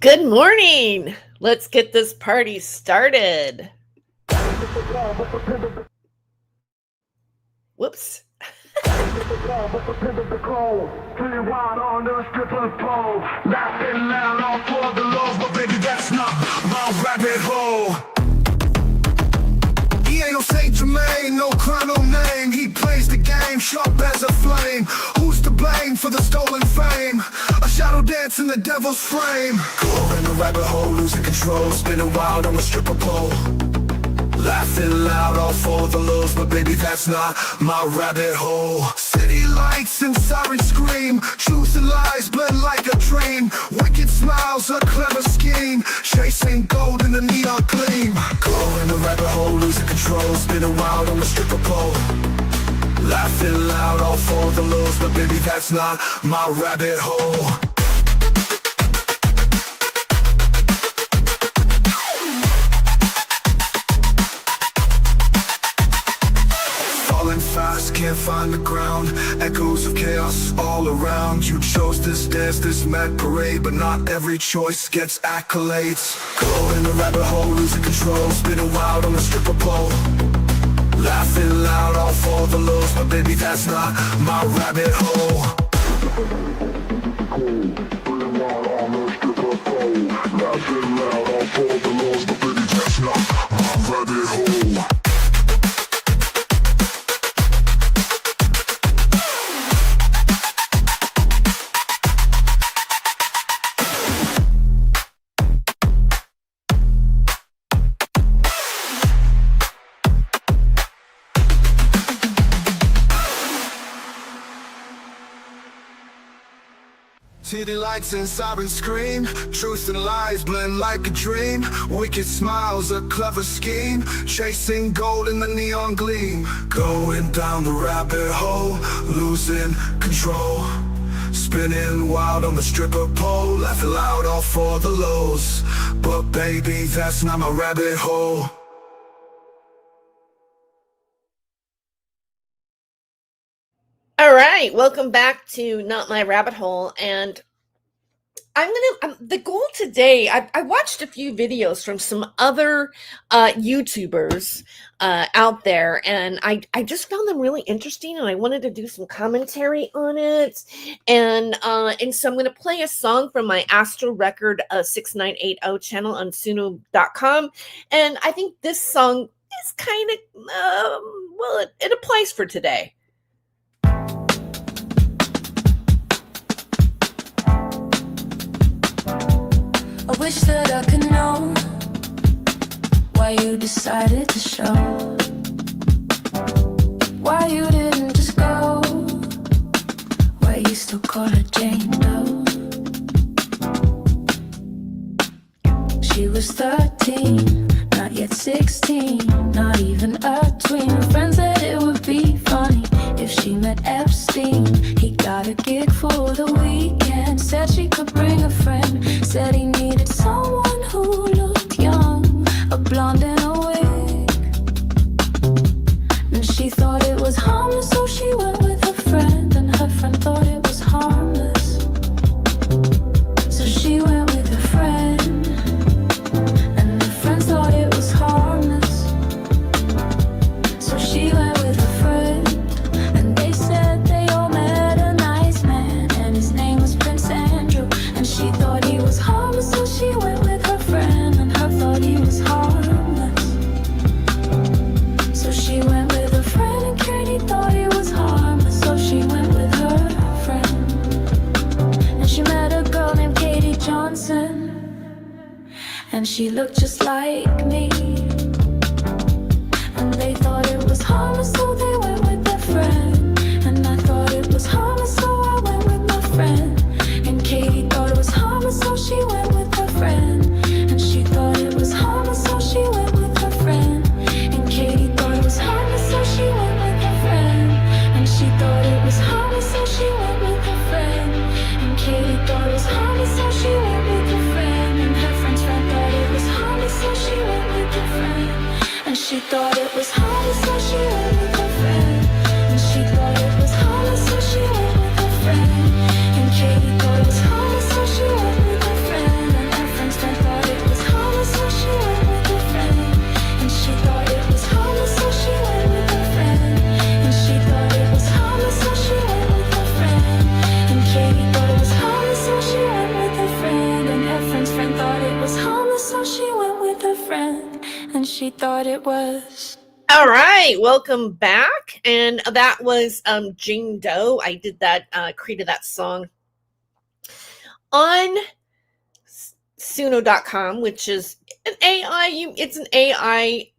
Good morning. Let's get this party started. Whoops. He ain't no Saint Germain, no crown, no name. He plays the game, sharp as a flame. Who's to blame for the stolen fame? A shadow dance in the devil's frame. Go in the rabbit hole, losing control, spinning wild on a stripper pole. Laughing loud, all for the lows, but baby, that's not my rabbit hole. City lights and sirens scream, truth and lies blend like a dream. Wicked smiles, a clever scheme, chasing gold in the neon gleam. Go in the rabbit hole, losing control, spinning wild on the stripper pole. Laughing loud, all for the lows, but baby, that's not my rabbit hole. Fast, can't find the ground. Echoes of chaos all around. You chose this dance, this mad parade, but not every choice gets accolades. Go in the rabbit hole, losing control, spinning wild on the stripper pole. Laughing loud, all for the lows, but baby, that's not my rabbit hole. Spinning wild on the stripper pole. Laughing loud, all for the lows, but baby, that's not my rabbit hole. City lights and sirens scream, truth and lies blend like a dream. Wicked smiles, a clever scheme, chasing gold in the neon gleam. Going down the rabbit hole, losing control, spinning wild on the stripper pole. Laughing loud, all for the lows, but baby, that's not my rabbit hole. All right, welcome back to Not My Rabbit Hole. And the goal today, I watched a few videos from some other YouTubers out there, and I just found them really interesting, and I wanted to do some commentary on it. And so I'm going to play a song from my Astro Record 6980 channel on Suno.com. And I think this song is kind of, well, it applies for today. I wish that I could know why you decided to show, why you didn't just go, why you still call her Jane Doe. She was 13, not yet 16, not even a tween. Her friends said it would be funny if she met Epstein. He got a gig for the weekend, said she could bring a friend, said he needed someone who looked young, a blonde in a wig. And she thought it was harmless, so she went with her friend, and her friend thought it was harmless, so she went with her friend, and her friends thought it was harmless, so she went with her friend. And they said they all met a nice man, and his name was Prince Andrew, and she thought he was harmless, so she went with her friend, and her thought he was harmless, so she went with her friend. And Katie thought he was harmless, so she went with her friend. And she met a girl named Katie Johnson, and she looked just like me, and they thought it was harmless, so they went with their friend. And I thought it was harmless, so I went with my friend. And Katie thought it was harmless, so she went with her friend. And she thought it was harmless, so she went with her friend. And Katie thought it was harmless, so she went with her friend. And she thought it was harmless, so she went with her friend. And Katie thought it was harmless, so she went with her friend. And her friend's friend thought it was harmless, so she went with her friend. And she thought it was harmless, so she went with her friend. And she thought it was harmless, so she went with her friend. And Katie thought it was harmless, so she went with her than she thought it was. All right, welcome back. And that was Jane Doe. I did that, created that song on Suno.com, which is an it's an AI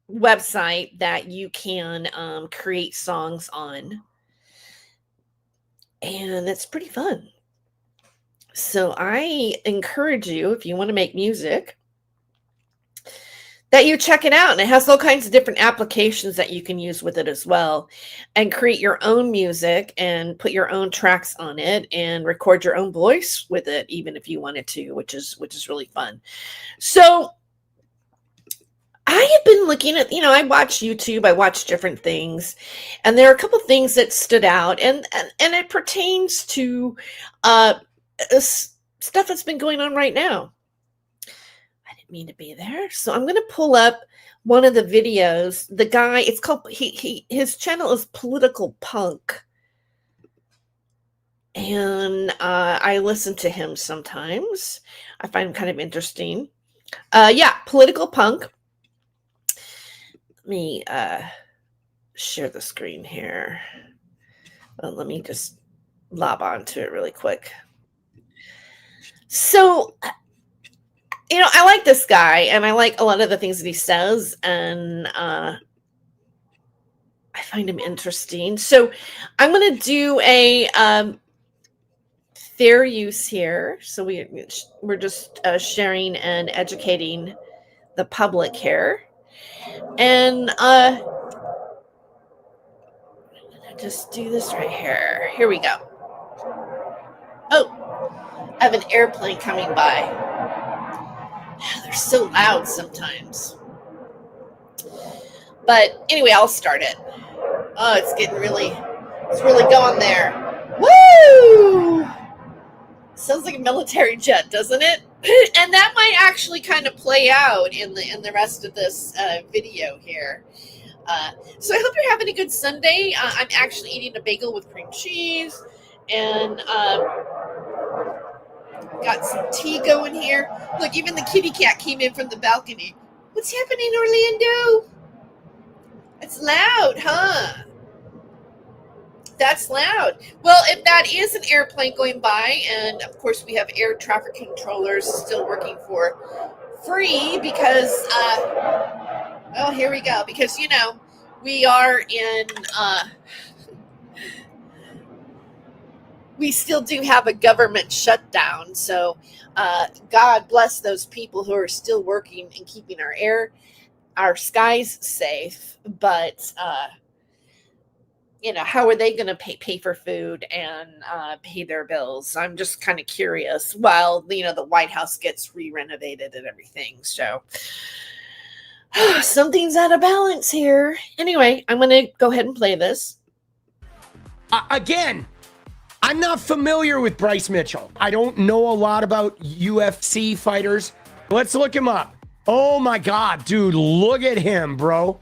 website that you can create songs on. And it's pretty fun. So I encourage you, if you want to make music, that you check it out. And it has all kinds of different applications that you can use with it as well, and create your own music and put your own tracks on it and record your own voice with it, even if you wanted to, which is really fun. So I have been looking at, I watch YouTube, I watch different things, and there are a couple things that stood out, and it pertains to stuff that's been going on right now. I didn't mean to be there. So I'm going to pull up one of the videos. The guy, it's called, his channel is Political Punk. And I listen to him sometimes. I find him kind of interesting. Yeah, Political Punk. Let me share the screen here. Let me just lob onto it really quick. So, I like this guy, and I like a lot of the things that he says, and I find him interesting. So I'm going to do a fair use here. So we're just sharing and educating the public here. And just do this right here. Here we go. Oh, I have an airplane coming by. They're so loud sometimes. But anyway, I'll start it. Oh, it's really going there. Woo! Sounds like a military jet, doesn't it? And that might actually kind of play out in the rest of this video here. So I hope you're having a good Sunday. I'm actually eating a bagel with cream cheese, and got some tea going here. Look, even the kitty cat came in from the balcony. What's happening, Orlando? It's loud, huh? That's loud. Well, if that is an airplane going by, and of course we have air traffic controllers still working for free because, oh, here we go. Because, we are in, we still do have a government shutdown. So God bless those people who are still working and keeping our skies safe. But, how are they going to pay for food and pay their bills? I'm just kind of curious while, the White House gets re-renovated and everything. So something's out of balance here. Anyway, I'm going to go ahead and play this. Again, I'm not familiar with Bryce Mitchell. I don't know a lot about UFC fighters. Let's look him up. Oh my God, dude, look at him, bro.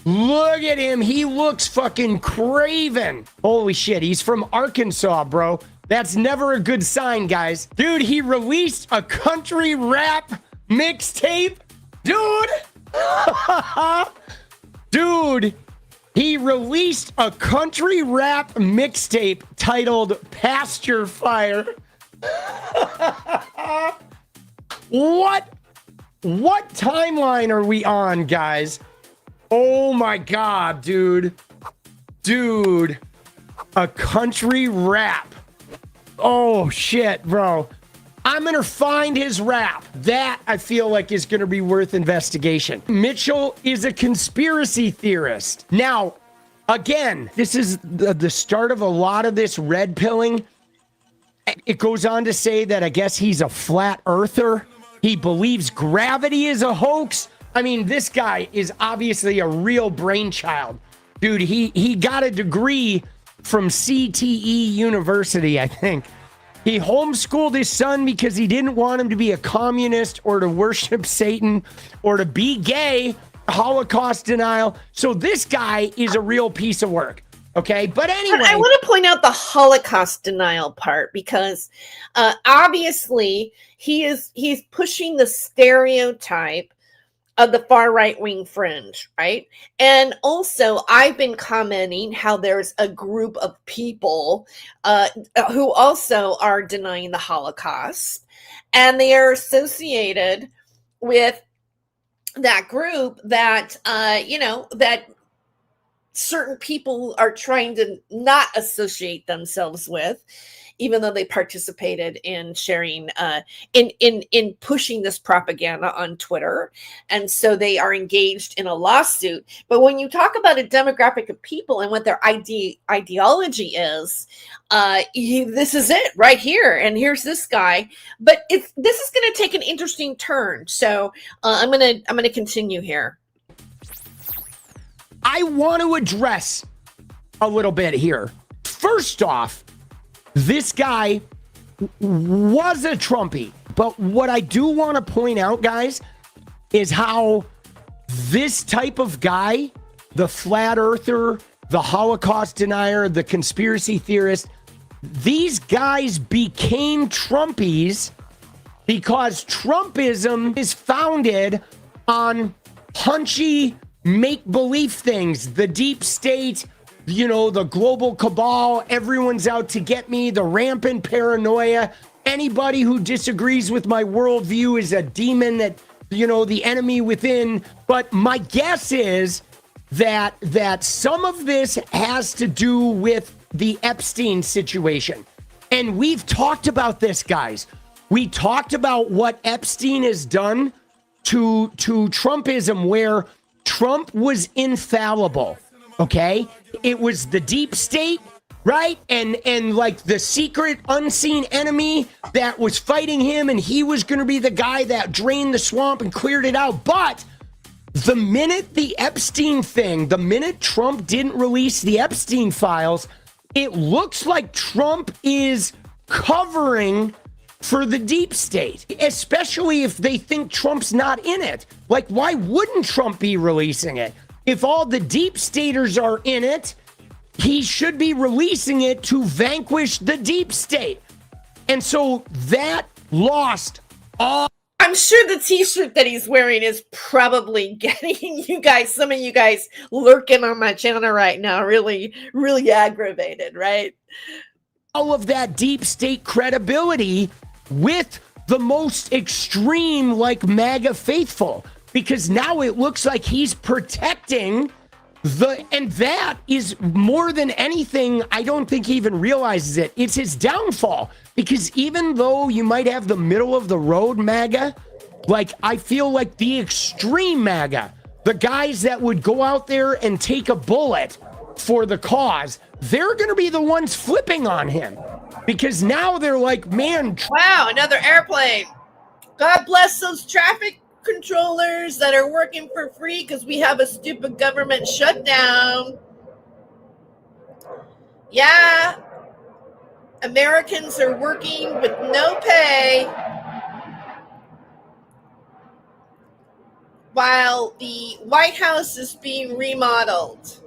Look at him. He looks fucking craven. Holy shit, he's from Arkansas, bro. That's never a good sign, guys. Dude, he released a country rap mixtape. Dude. Dude. He released a country rap mixtape titled Pasture Fire. What timeline are we on, guys? Oh my God, dude. Dude. A country rap. Oh shit, bro. I'm going to find his rap. That, I feel like, is going to be worth investigation. Mitchell is a conspiracy theorist. Now, again, this is the start of a lot of this red pilling. It goes on to say that I guess he's a flat earther. He believes gravity is a hoax. I mean, this guy is obviously a real brainchild. Dude, he got a degree from CTE University, I think. He homeschooled his son because he didn't want him to be a communist or to worship Satan or to be gay, Holocaust denial. So this guy is a real piece of work. Okay, but anyway. I want to point out the Holocaust denial part because obviously he's pushing the stereotype of the far right wing fringe, right? And also, I've been commenting how there's a group of people who also are denying the Holocaust, and they are associated with that group that, that certain people are trying to not associate themselves with, even though they participated in sharing in pushing this propaganda on Twitter. And so they are engaged in a lawsuit. But when you talk about a demographic of people and what their ideology is, this is it right here. And here's this guy. But this is going to take an interesting turn. So I'm gonna continue here. I want to address a little bit here. First off, this guy was a Trumpy, but what I do want to point out, guys, is how this type of guy, the flat earther, the Holocaust denier, the conspiracy theorist, these guys became Trumpies because Trumpism is founded on punchy make-believe things, the deep state, the global cabal, everyone's out to get me, the rampant paranoia. Anybody who disagrees with my worldview is a demon that, the enemy within. But my guess is that some of this has to do with the Epstein situation. And we've talked about this, guys. We talked about what Epstein has done to Trumpism, where Trump was infallible. Okay, it was the deep state, right? And like the secret unseen enemy that was fighting him, and he was going to be the guy that drained the swamp and cleared it out. But the minute the Epstein thing, the minute Trump didn't release the Epstein files, it looks like Trump is covering for the deep state, especially if they think Trump's not in it. Like, why wouldn't Trump be releasing it? If all the deep staters are in it, he should be releasing it to vanquish the deep state. And so that lost all. I'm sure the t-shirt that he's wearing is probably getting some of you guys lurking on my channel right now, really, really aggravated, right? All of that deep state credibility with the most extreme, like MAGA faithful. Because now it looks like he's protecting and that is more than anything, I don't think he even realizes it. It's his downfall. Because even though you might have the middle of the road MAGA, like I feel like the extreme MAGA, the guys that would go out there and take a bullet for the cause, they're going to be the ones flipping on him. Because now they're like, man. Wow, another airplane. God bless those traffic controllers that are working for free because we have a stupid government shutdown. Yeah, Americans are working with no pay while the White House is being remodeled.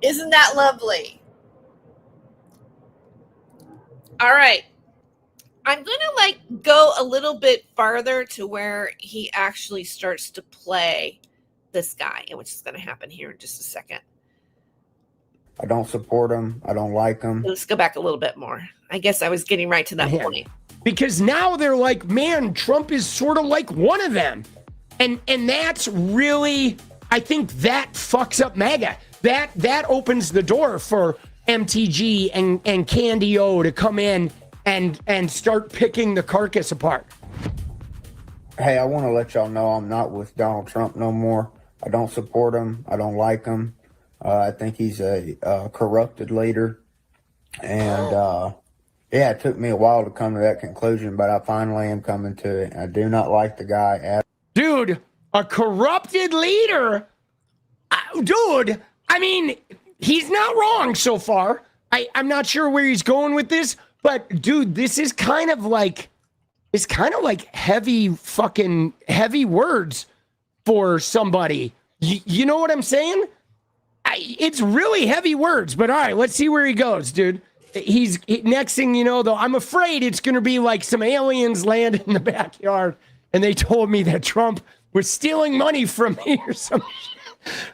Isn't that lovely? All right. I'm going to go a little bit farther to where he actually starts to play this guy, which is going to happen here in just a second. I don't support him. I don't like him. Let's go back a little bit more. I guess I was getting right to that point. Because now they're like, man, Trump is sort of like one of them. And that's really, I think that fucks up MAGA. That opens the door for MTG and Candy O to come in and start picking the carcass apart. Hey, I want to let y'all know I'm not with Donald Trump no more. I don't support him. I don't like him. I think he's a corrupted leader. And yeah, it took me a while to come to that conclusion, but I finally am coming to it. I do not like the guy at. Dude, a corrupted leader? Dude, I mean, he's not wrong so far. I'm not sure where he's going with this. But dude, this is kind of like heavy words for somebody. You know what I'm saying? It's really heavy words, but all right, let's see where he goes, dude. Next thing you know, though, I'm afraid it's going to be like some aliens land in the backyard and they told me that Trump was stealing money from me or something.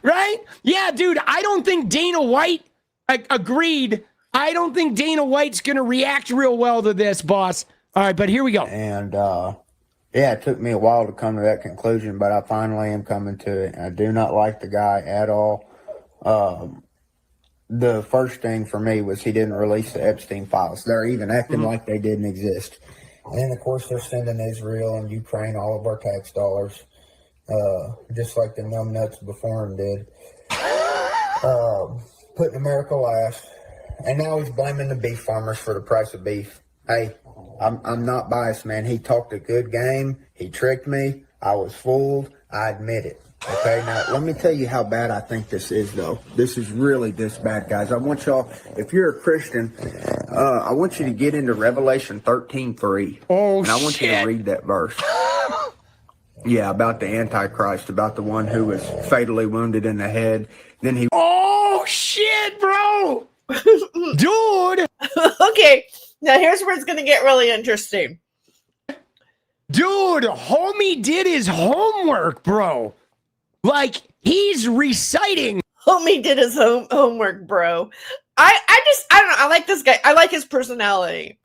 Right? Yeah, dude, I don't think Dana White agreed. I don't think Dana White's going to react real well to this, boss. All right, but here we go. And yeah, it took me a while to come to that conclusion, but I finally am coming to it. I do not like the guy at all. The first thing for me was he didn't release the Epstein files. They're even acting like they didn't exist. And then, of course, they're sending Israel and Ukraine all of our tax dollars, just like the numbnuts before him did. Putting America last. And now he's blaming the beef farmers for the price of beef. Hey, I'm not biased, man. He talked a good game. He tricked me. I was fooled. I admit it. Okay, now let me tell you how bad I think this is, though. This is really this bad, guys. I want y'all, if you're a Christian, I want you to get into Revelation 13:3. Oh, and I want you to read that verse. Yeah, about the Antichrist, about the one who was fatally wounded in the head. Then he. Oh, shit, bro. Dude. Okay, now here's where it's going to get really interesting. Dude, homie did his homework, bro. Like, he's reciting. Homie did his homework, bro. I don't know. I like this guy. I like his personality.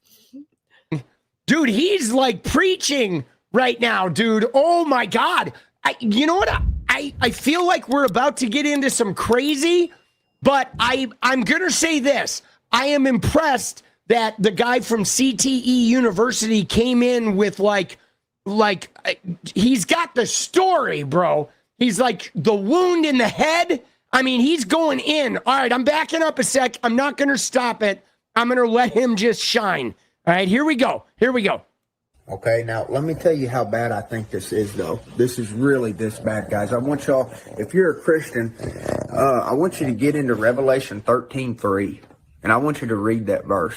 Dude, he's like preaching right now, dude. Oh my God. You know what? I feel like we're about to get into some crazy, but I'm going to say this. I am impressed that the guy from CTE University came in with like he's got the story, bro. He's like the wound in the head. I mean, he's going in. All right, I'm backing up a sec. I'm not going to stop it. I'm going to let him just shine. All right, here we go. Here we go. Okay, now let me tell you how bad I think this is, though. This is really this bad, guys. I want y'all, if you're a Christian, I want you to get into Revelation 13:3, and I want you to read that verse.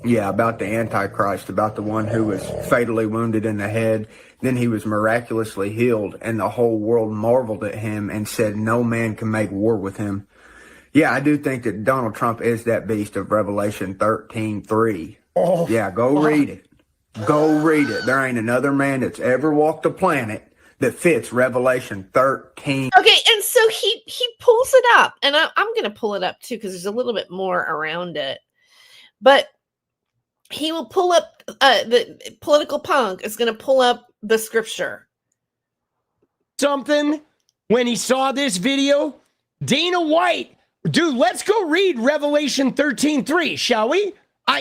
Yeah, about the Antichrist, about the one who was fatally wounded in the head. Then he was miraculously healed, and the whole world marveled at him and said, no man can make war with him. Yeah, I do think that Donald Trump is that beast of Revelation 13:3. Oh, yeah, go read it. Go read it. There ain't another man that's ever walked the planet that fits Revelation 13. Okay, and so he pulls it up, and I'm going to pull it up too because there's a little bit more around it. But he will pull up the political punk is going to pull up the scripture. Something when he saw this video, Dana White, dude, let's go read Revelation 13:3, shall we?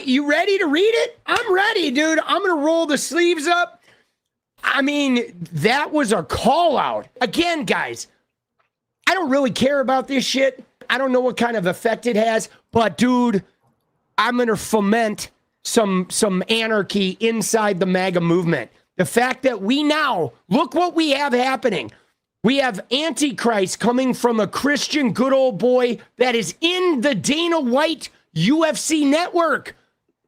You ready to read it? I'm ready, dude. I'm going to roll the sleeves up. I mean, that was a call out. Again, guys, I don't really care about this shit. I don't know what kind of effect it has, but dude, I'm going to foment some anarchy inside the MAGA movement. The fact that we now, look what we have happening. We have Antichrist coming from a Christian good old boy that is in the Dana White UFC network.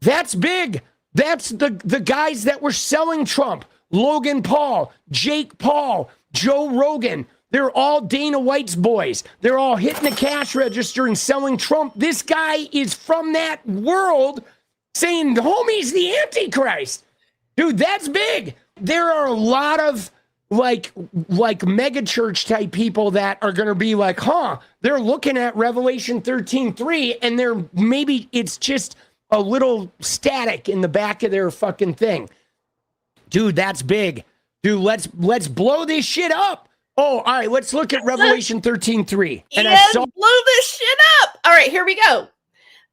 That's big. That's the guys that were selling Trump. Logan Paul, Jake Paul, Joe Rogan. They're all Dana White's boys. They're all hitting the cash register and selling Trump. This guy is from that world saying, homie's the Antichrist. Dude, that's big. There are a lot of like mega church type people that are going to be like, they're looking at Revelation 13:3 and they're maybe it's just a little static in the back of their fucking thing. Dude, that's big. Dude, let's blow this shit up. Oh, all right, let's look at Revelation 13:3. And I saw blow this shit up. All right, here we go.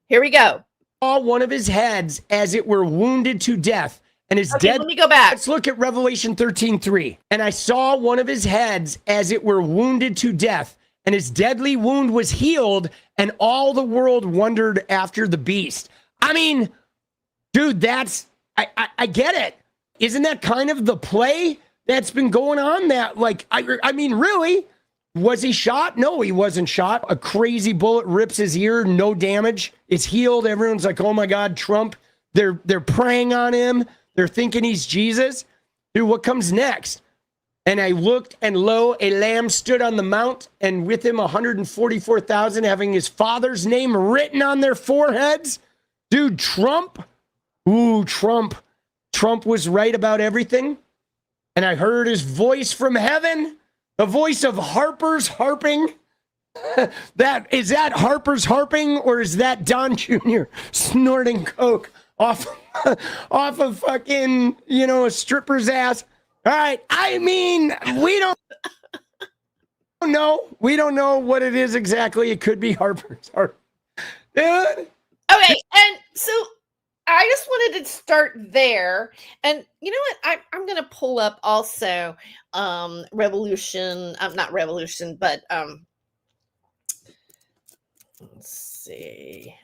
Here we go. One of his heads as it were wounded to death. And his dead. Let me go back. Let's look at Revelation 13:3. And I saw one of his heads as it were wounded to death, and his deadly wound was healed, and all the world wondered after the beast. I mean, dude, that's I get it. Isn't that kind of the play that's been going on? That like I mean, really, was he shot? No, he wasn't shot. A crazy bullet rips his ear, no damage. It's healed. Everyone's like, oh my God, Trump. They're preying on him. They're thinking he's Jesus. Dude, what comes next? And I looked, and lo, a lamb stood on the mount, and with him 144,000, having his father's name written on their foreheads. Dude, Trump. Ooh, Trump. Trump was right about everything. and I heard his voice from heaven, the voice of Harper's harping. Is that Harper's harping, or is that Don Jr. snorting coke off of fucking, a stripper's ass? All right. I mean, we don't know. We don't know what it is exactly. It could be Harper's harp. Dude. Okay, and so I just wanted to start there. And you know what? I'm going to pull up also Revolution, not Revolution, but let's see.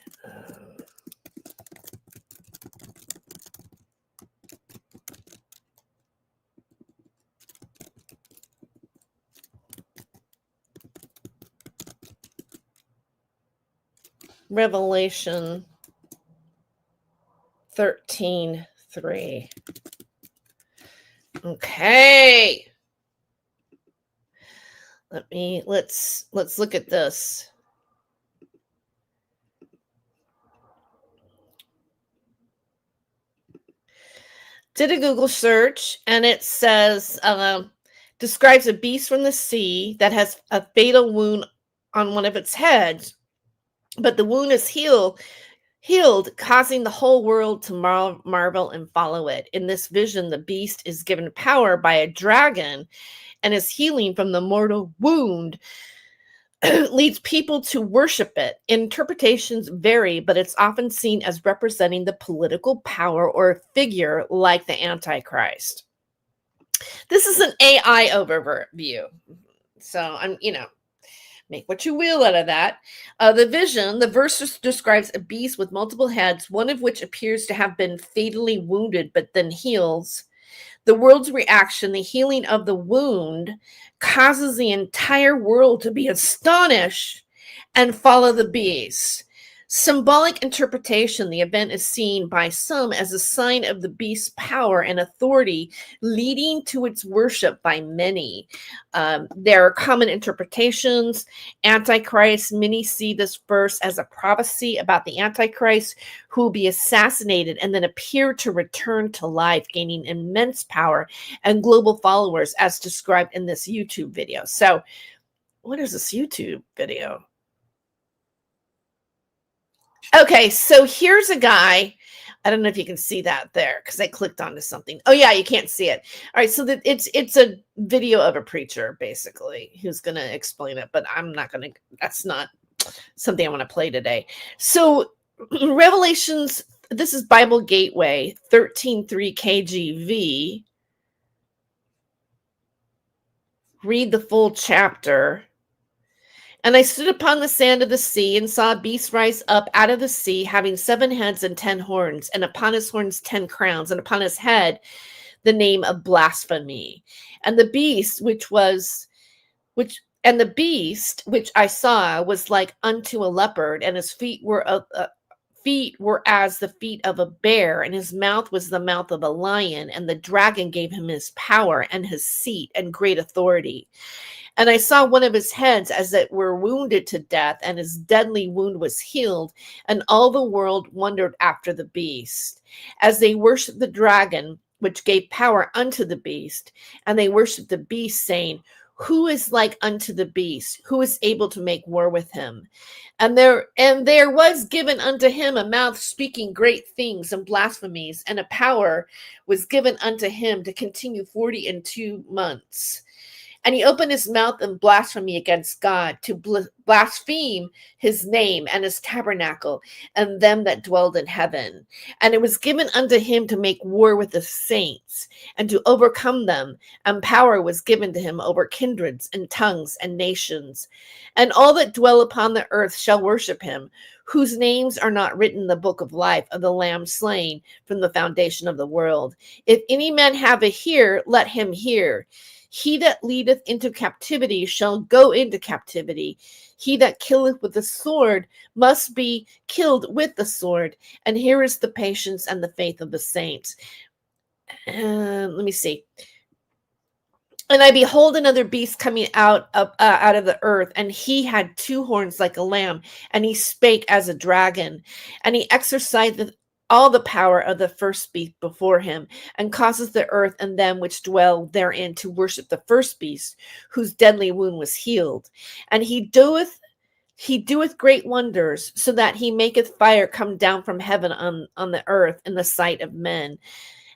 Revelation 13:3. Okay. Let's look at this. Did a Google search, and it says describes a beast from the sea that has a fatal wound on one of its heads, but the wound is healed, causing the whole world to marvel and follow it. In this vision, the beast is given power by a dragon and is healing from the mortal wound, leads people to worship it. Interpretations vary, but it's often seen as representing the political power or a figure like the Antichrist. This is an AI overview. So I'm, make what you will out of that. The vision, the verse describes a beast with multiple heads, one of which appears to have been fatally wounded, but then heals. The world's reaction, the healing of the wound, causes the entire world to be astonished and follow the beast. Symbolic interpretation, the event is seen by some as a sign of the beast's power and authority, leading to its worship by many. There are common interpretations. Antichrist, many see this verse as a prophecy about the Antichrist who will be assassinated and then appear to return to life, gaining immense power and global followers as described in this YouTube video. So what is this YouTube video? Okay, so here's a guy. I don't know if you can see that there because I clicked onto something. Oh yeah, you can't see it. All right, so it's a video of a preacher basically who's going to explain it, but I'm not going to. That's not something I want to play today. So Revelations. This is Bible Gateway 13:3 KGV. Read the full chapter. And I stood upon the sand of the sea and saw a beast rise up out of the sea, having 7 heads and 10 horns, and upon his horns 10 crowns, and upon his head the name of blasphemy. And the beast which I saw was like unto a leopard, and his feet were as the feet of a bear, and his mouth was the mouth of a lion, and the dragon gave him his power and his seat and great authority. And I saw one of his heads as it were wounded to death, and his deadly wound was healed, and all the world wondered after the beast, as they worshipped the dragon, which gave power unto the beast, and they worshipped the beast, saying, who is like unto the beast? Who is able to make war with him? And there was given unto him a mouth speaking great things and blasphemies, and a power was given unto him to continue 42 months. And he opened his mouth in blasphemy against God, to blaspheme his name and his tabernacle and them that dwelled in heaven. And it was given unto him to make war with the saints and to overcome them. And power was given to him over kindreds and tongues and nations. And all that dwell upon the earth shall worship him, whose names are not written in the book of life of the Lamb slain from the foundation of the world. If any man have a ear, let him hear. He that leadeth into captivity shall go into captivity. He that killeth with the sword must be killed with the sword. And here is the patience and the faith of the saints. Let me see. And I behold another beast coming out of the earth, and he had 2 horns like a lamb, and he spake as a dragon, and he exercised all the power of the first beast before him, and causes the earth and them which dwell therein to worship the first beast, whose deadly wound was healed. And he doeth great wonders, so that he maketh fire come down from heaven on the earth in the sight of men,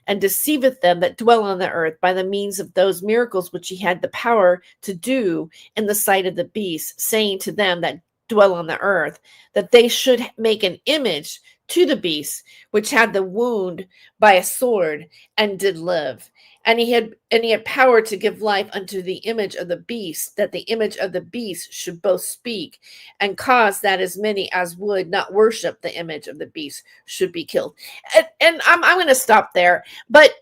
and deceiveth them that dwell on the earth by the means of those miracles which he had the power to do in the sight of the beast, saying to them that dwell on the earth, that they should make an image to the beast which had the wound by a sword and did live. And he had power to give life unto the image of the beast, that the image of the beast should both speak, and cause that as many as would not worship the image of the beast should be killed. And I'm going to stop there. But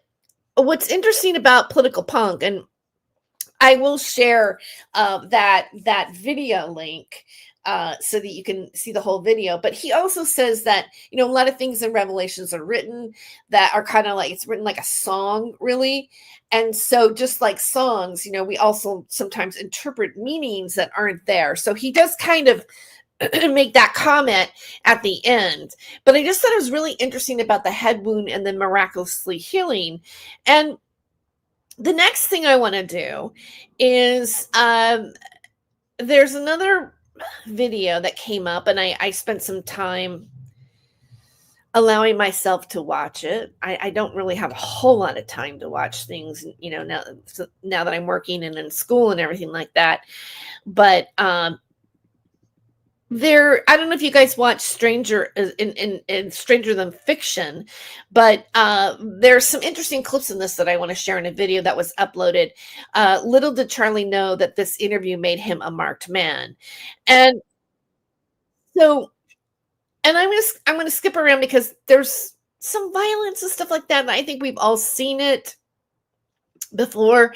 what's interesting about political punk, and I will share that video link so that you can see the whole video. But he also says that, a lot of things in Revelations are written that are kind of like, it's written like a song, really. And so just like songs, we also sometimes interpret meanings that aren't there. So he does kind of make that comment at the end. But I just thought it was really interesting about the head wound and then miraculously healing. And the next thing I want to do is there's another video that came up, and I spent some time allowing myself to watch it. I don't really have a whole lot of time to watch things, now that I'm working and in school and everything like that. But I don't know if you guys watch Stranger Than Fiction, but there's some interesting clips in this that I want to share in a video that was uploaded. Little did Charlie know that this interview made him a marked man. And so, and I'm going to skip around because there's some violence and stuff like that. And I think we've all seen it before,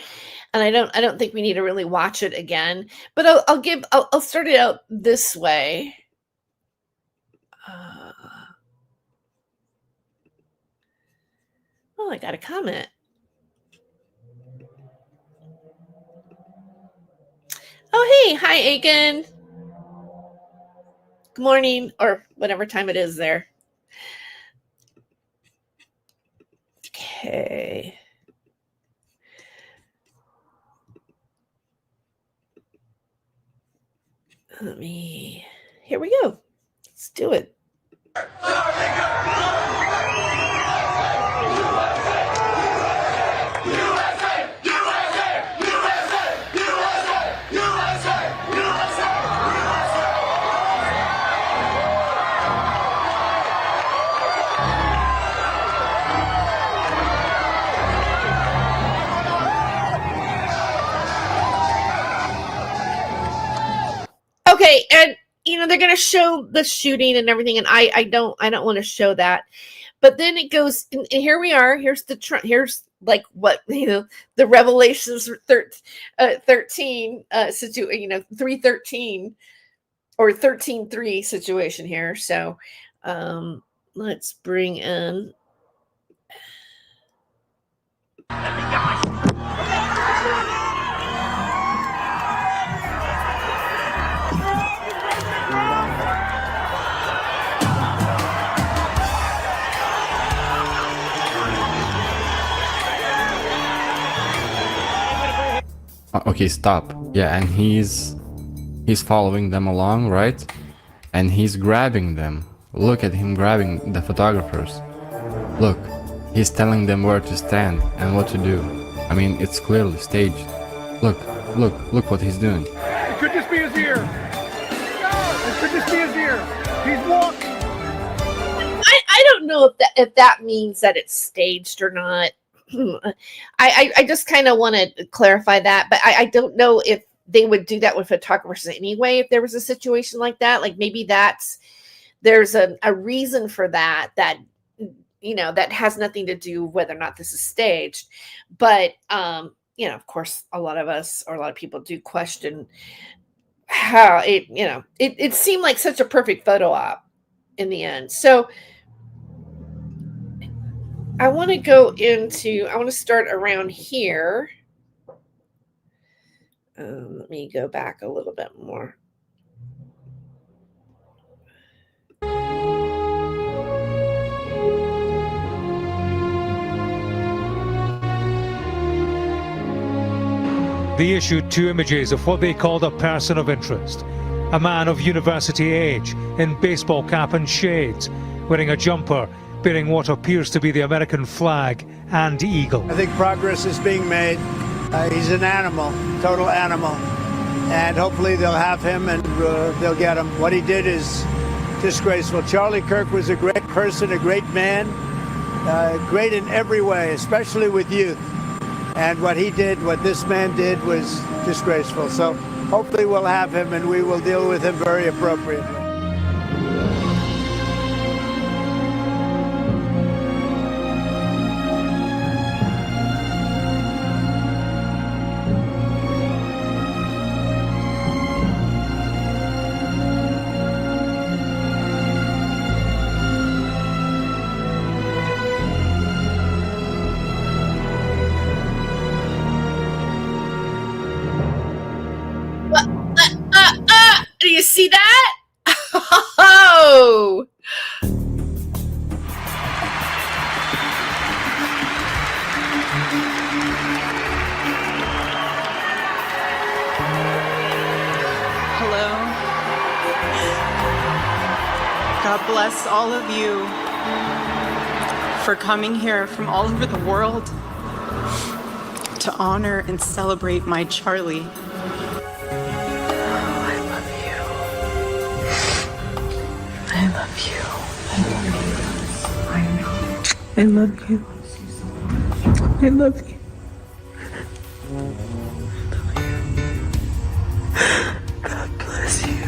and I don't think we need to really watch it again. But I'll start it out this way. I got a comment. Oh, hey, hi, Aiken. Good morning, or whatever time it is there. Okay. Here we go. Let's do it. Okay, and they're going to show the shooting and everything, and I don't want to show that. But then it goes, and here we are. Here's like what the Revelations 13 situation, 3:13 or 13:3 situation here. So let's bring in. Okay, stop. Yeah, and he's following them along, right? And he's grabbing them. Look at him grabbing the photographers. Look, he's telling them where to stand and what to do. I mean, it's clearly staged. Look what he's doing. It could just be his ear. It could just be his ear. He's walking. I don't know if that means that it's staged or not. I just kind of want to clarify that, but I don't know if they would do that with photographers anyway. If there was a situation like that, like maybe there's a reason for that that has nothing to do with whether or not this is staged. But of course, a lot of us or a lot of people do question how it seemed like such a perfect photo op in the end. So I want to start around here. Let me go back a little bit more. They issued 2 images of what they called a person of interest. A man of university age, in baseball cap and shades, wearing a jumper, bearing what appears to be the American flag and eagle. I think progress is being made. He's an animal, total animal. And hopefully they'll have him and they'll get him. What he did is disgraceful. Charlie Kirk was a great person, a great man, great in every way, especially with youth. And what he did, what this man did, was disgraceful. So hopefully we'll have him and we will deal with him very appropriately. Do you see that? Oh! Hello. God bless all of you for coming here from all over the world to honor and celebrate my Charlie. I love you. I love you. I love you. God bless you.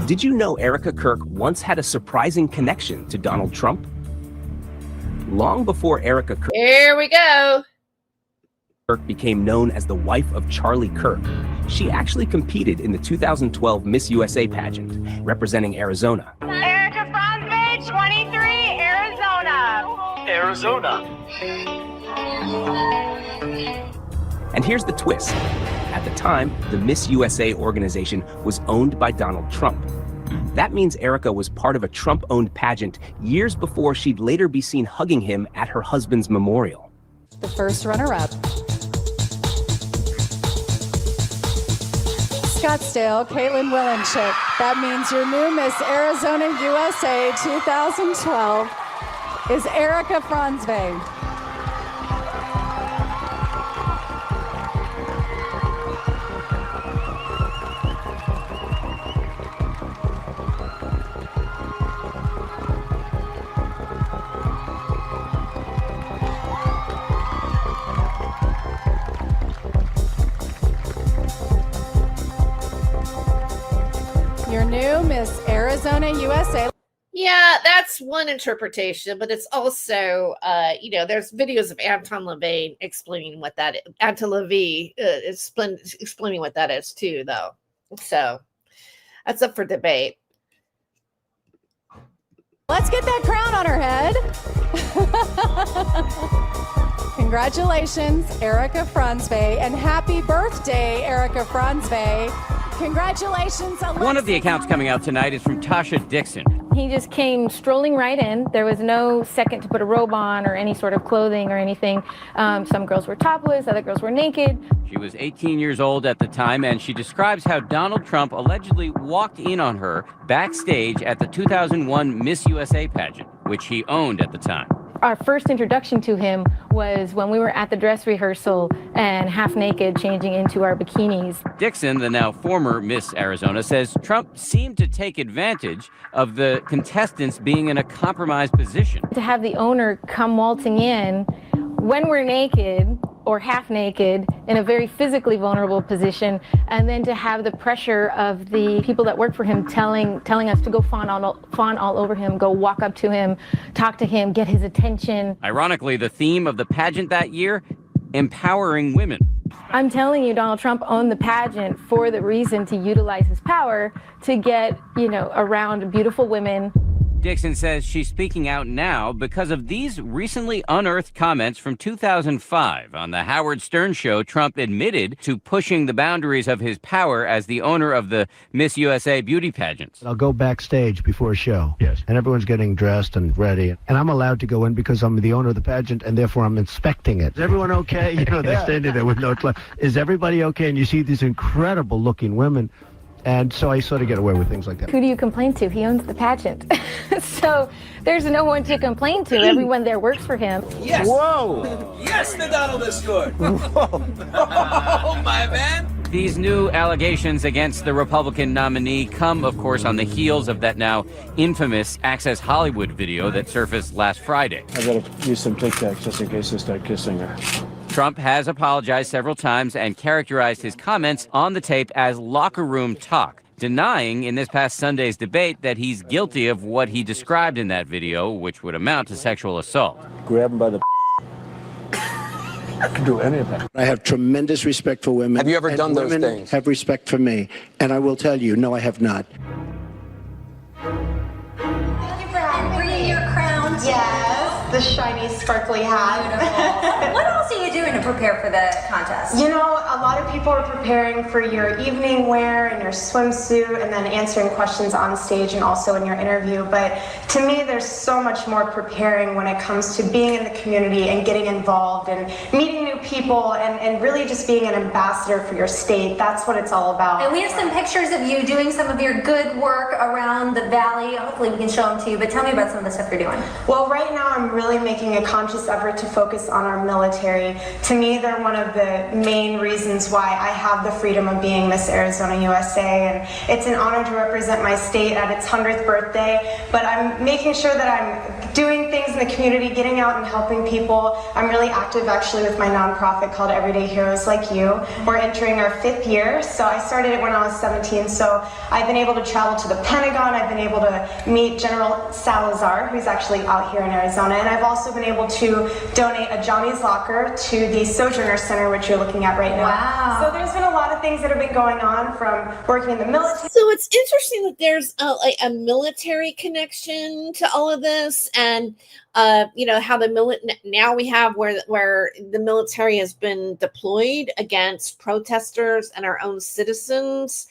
Did you know Erica Kirk once had a surprising connection to Donald Trump? Long before Erica Kirk Here we go. became known as the wife of Charlie Kirk, she actually competed in the 2012 Miss USA pageant, representing Arizona. Erica Franzweg, 23, Arizona. Arizona. And here's the twist. At the time, the Miss USA organization was owned by Donald Trump. That means Erica was part of a Trump-owned pageant years before she'd later be seen hugging him at her husband's memorial. The first runner-up, Scottsdale, Caitlin Willenchick. That means your new Miss Arizona USA 2012 is Erica Franzweg. Your new Miss Arizona USA. Yeah, that's one interpretation, but it's also, there's videos of Anton LaVey explaining what that is. Anton LaVey explaining what that is too, though. So that's up for debate. Let's get that crown on her head. Congratulations, Erica Franzweg, and happy birthday, Erica Franzweg. Congratulations. One of the accounts coming out tonight is from Tasha Dixon. He just came strolling right in. There was no second to put a robe on or any sort of clothing or anything. Some girls were topless, other girls were naked. She was 18 years old at the time, and she describes how Donald Trump allegedly walked in on her backstage at the 2001 Miss USA pageant, which he owned at the time. Our first introduction to him was when we were at the dress rehearsal and half naked changing into our bikinis. Dixon, the now former Miss Arizona, says Trump seemed to take advantage of the contestants being in a compromised position. To have the owner come waltzing in when we're naked or half naked in a very physically vulnerable position, and then to have the pressure of the people that work for him telling us to go fawn all over him, go walk up to him, talk to him, get his attention. Ironically, the theme of the pageant that year, empowering women. I'm telling you, Donald Trump owned the pageant for the reason to utilize his power to get, around beautiful women Dixon says she's speaking out now because of these recently unearthed comments from 2005. On the Howard Stern show, Trump admitted to pushing the boundaries of his power as the owner of the Miss USA beauty pageants. I'll go backstage before a show. Yes. And everyone's getting dressed and ready. And I'm allowed to go in because I'm the owner of the pageant, and therefore I'm inspecting it. Is everyone okay? You know, they're standing there with no clothes. Is everybody okay? And you see these incredible looking women. And so I sort of get away with things like that. Who do you complain to? He owns the pageant. So there's no one to complain to. Everyone there works for him. Yes. Whoa. Yes, the Donald is good. Whoa. Oh, my man. These new allegations against the Republican nominee come, of course, on the heels of that now infamous Access Hollywood video that surfaced last Friday. I gotta use some Tic Tacs just in case I start kissing her. Trump has apologized several times and characterized his comments on the tape as locker room talk, denying in this past Sunday's debate that he's guilty of what he described in that video, which would amount to sexual assault. Grab him by the I can do any of that. I have tremendous respect for women. Have you ever done those women things? Have respect for me. And I will tell you, no, I have not. Thank you for bringing your crown. Yes, the shiny, sparkly hat. What else are you doing to prepare for the contest? You know, a lot of people are preparing for your evening wear and your swimsuit and then answering questions on stage and also in your interview. But to me, there's so much more preparing when it comes to being in the community and getting involved and meeting new people and really just being an ambassador for your state. That's what it's all about. And we have some pictures of you doing some of your good work around the valley. Hopefully we can show them to you, but tell me about some of the stuff you're doing. Well, right now I'm really making a conscious effort to focus on our military. To me, they're one of the main reasons why I have the freedom of being Miss Arizona USA, and it's an honor to represent my state at its 100th birthday, but I'm making sure that I'm doing things in the community, getting out and helping people. I'm really active actually with my nonprofit called Everyday Heroes Like You. We're entering our 5th year, so I started it when I was 17, so I've been able to travel to the Pentagon, I've been able to meet General Salazar, who's actually out here in Arizona, and I've also been able to donate a Johnny's Locker to the Sojourner Center, which you're looking at right now. Wow. So there's been a lot of things that have been going on, from working in the military. So it's interesting that there's a military connection to all of this, and how the now we have where the military has been deployed against protesters and our own citizens.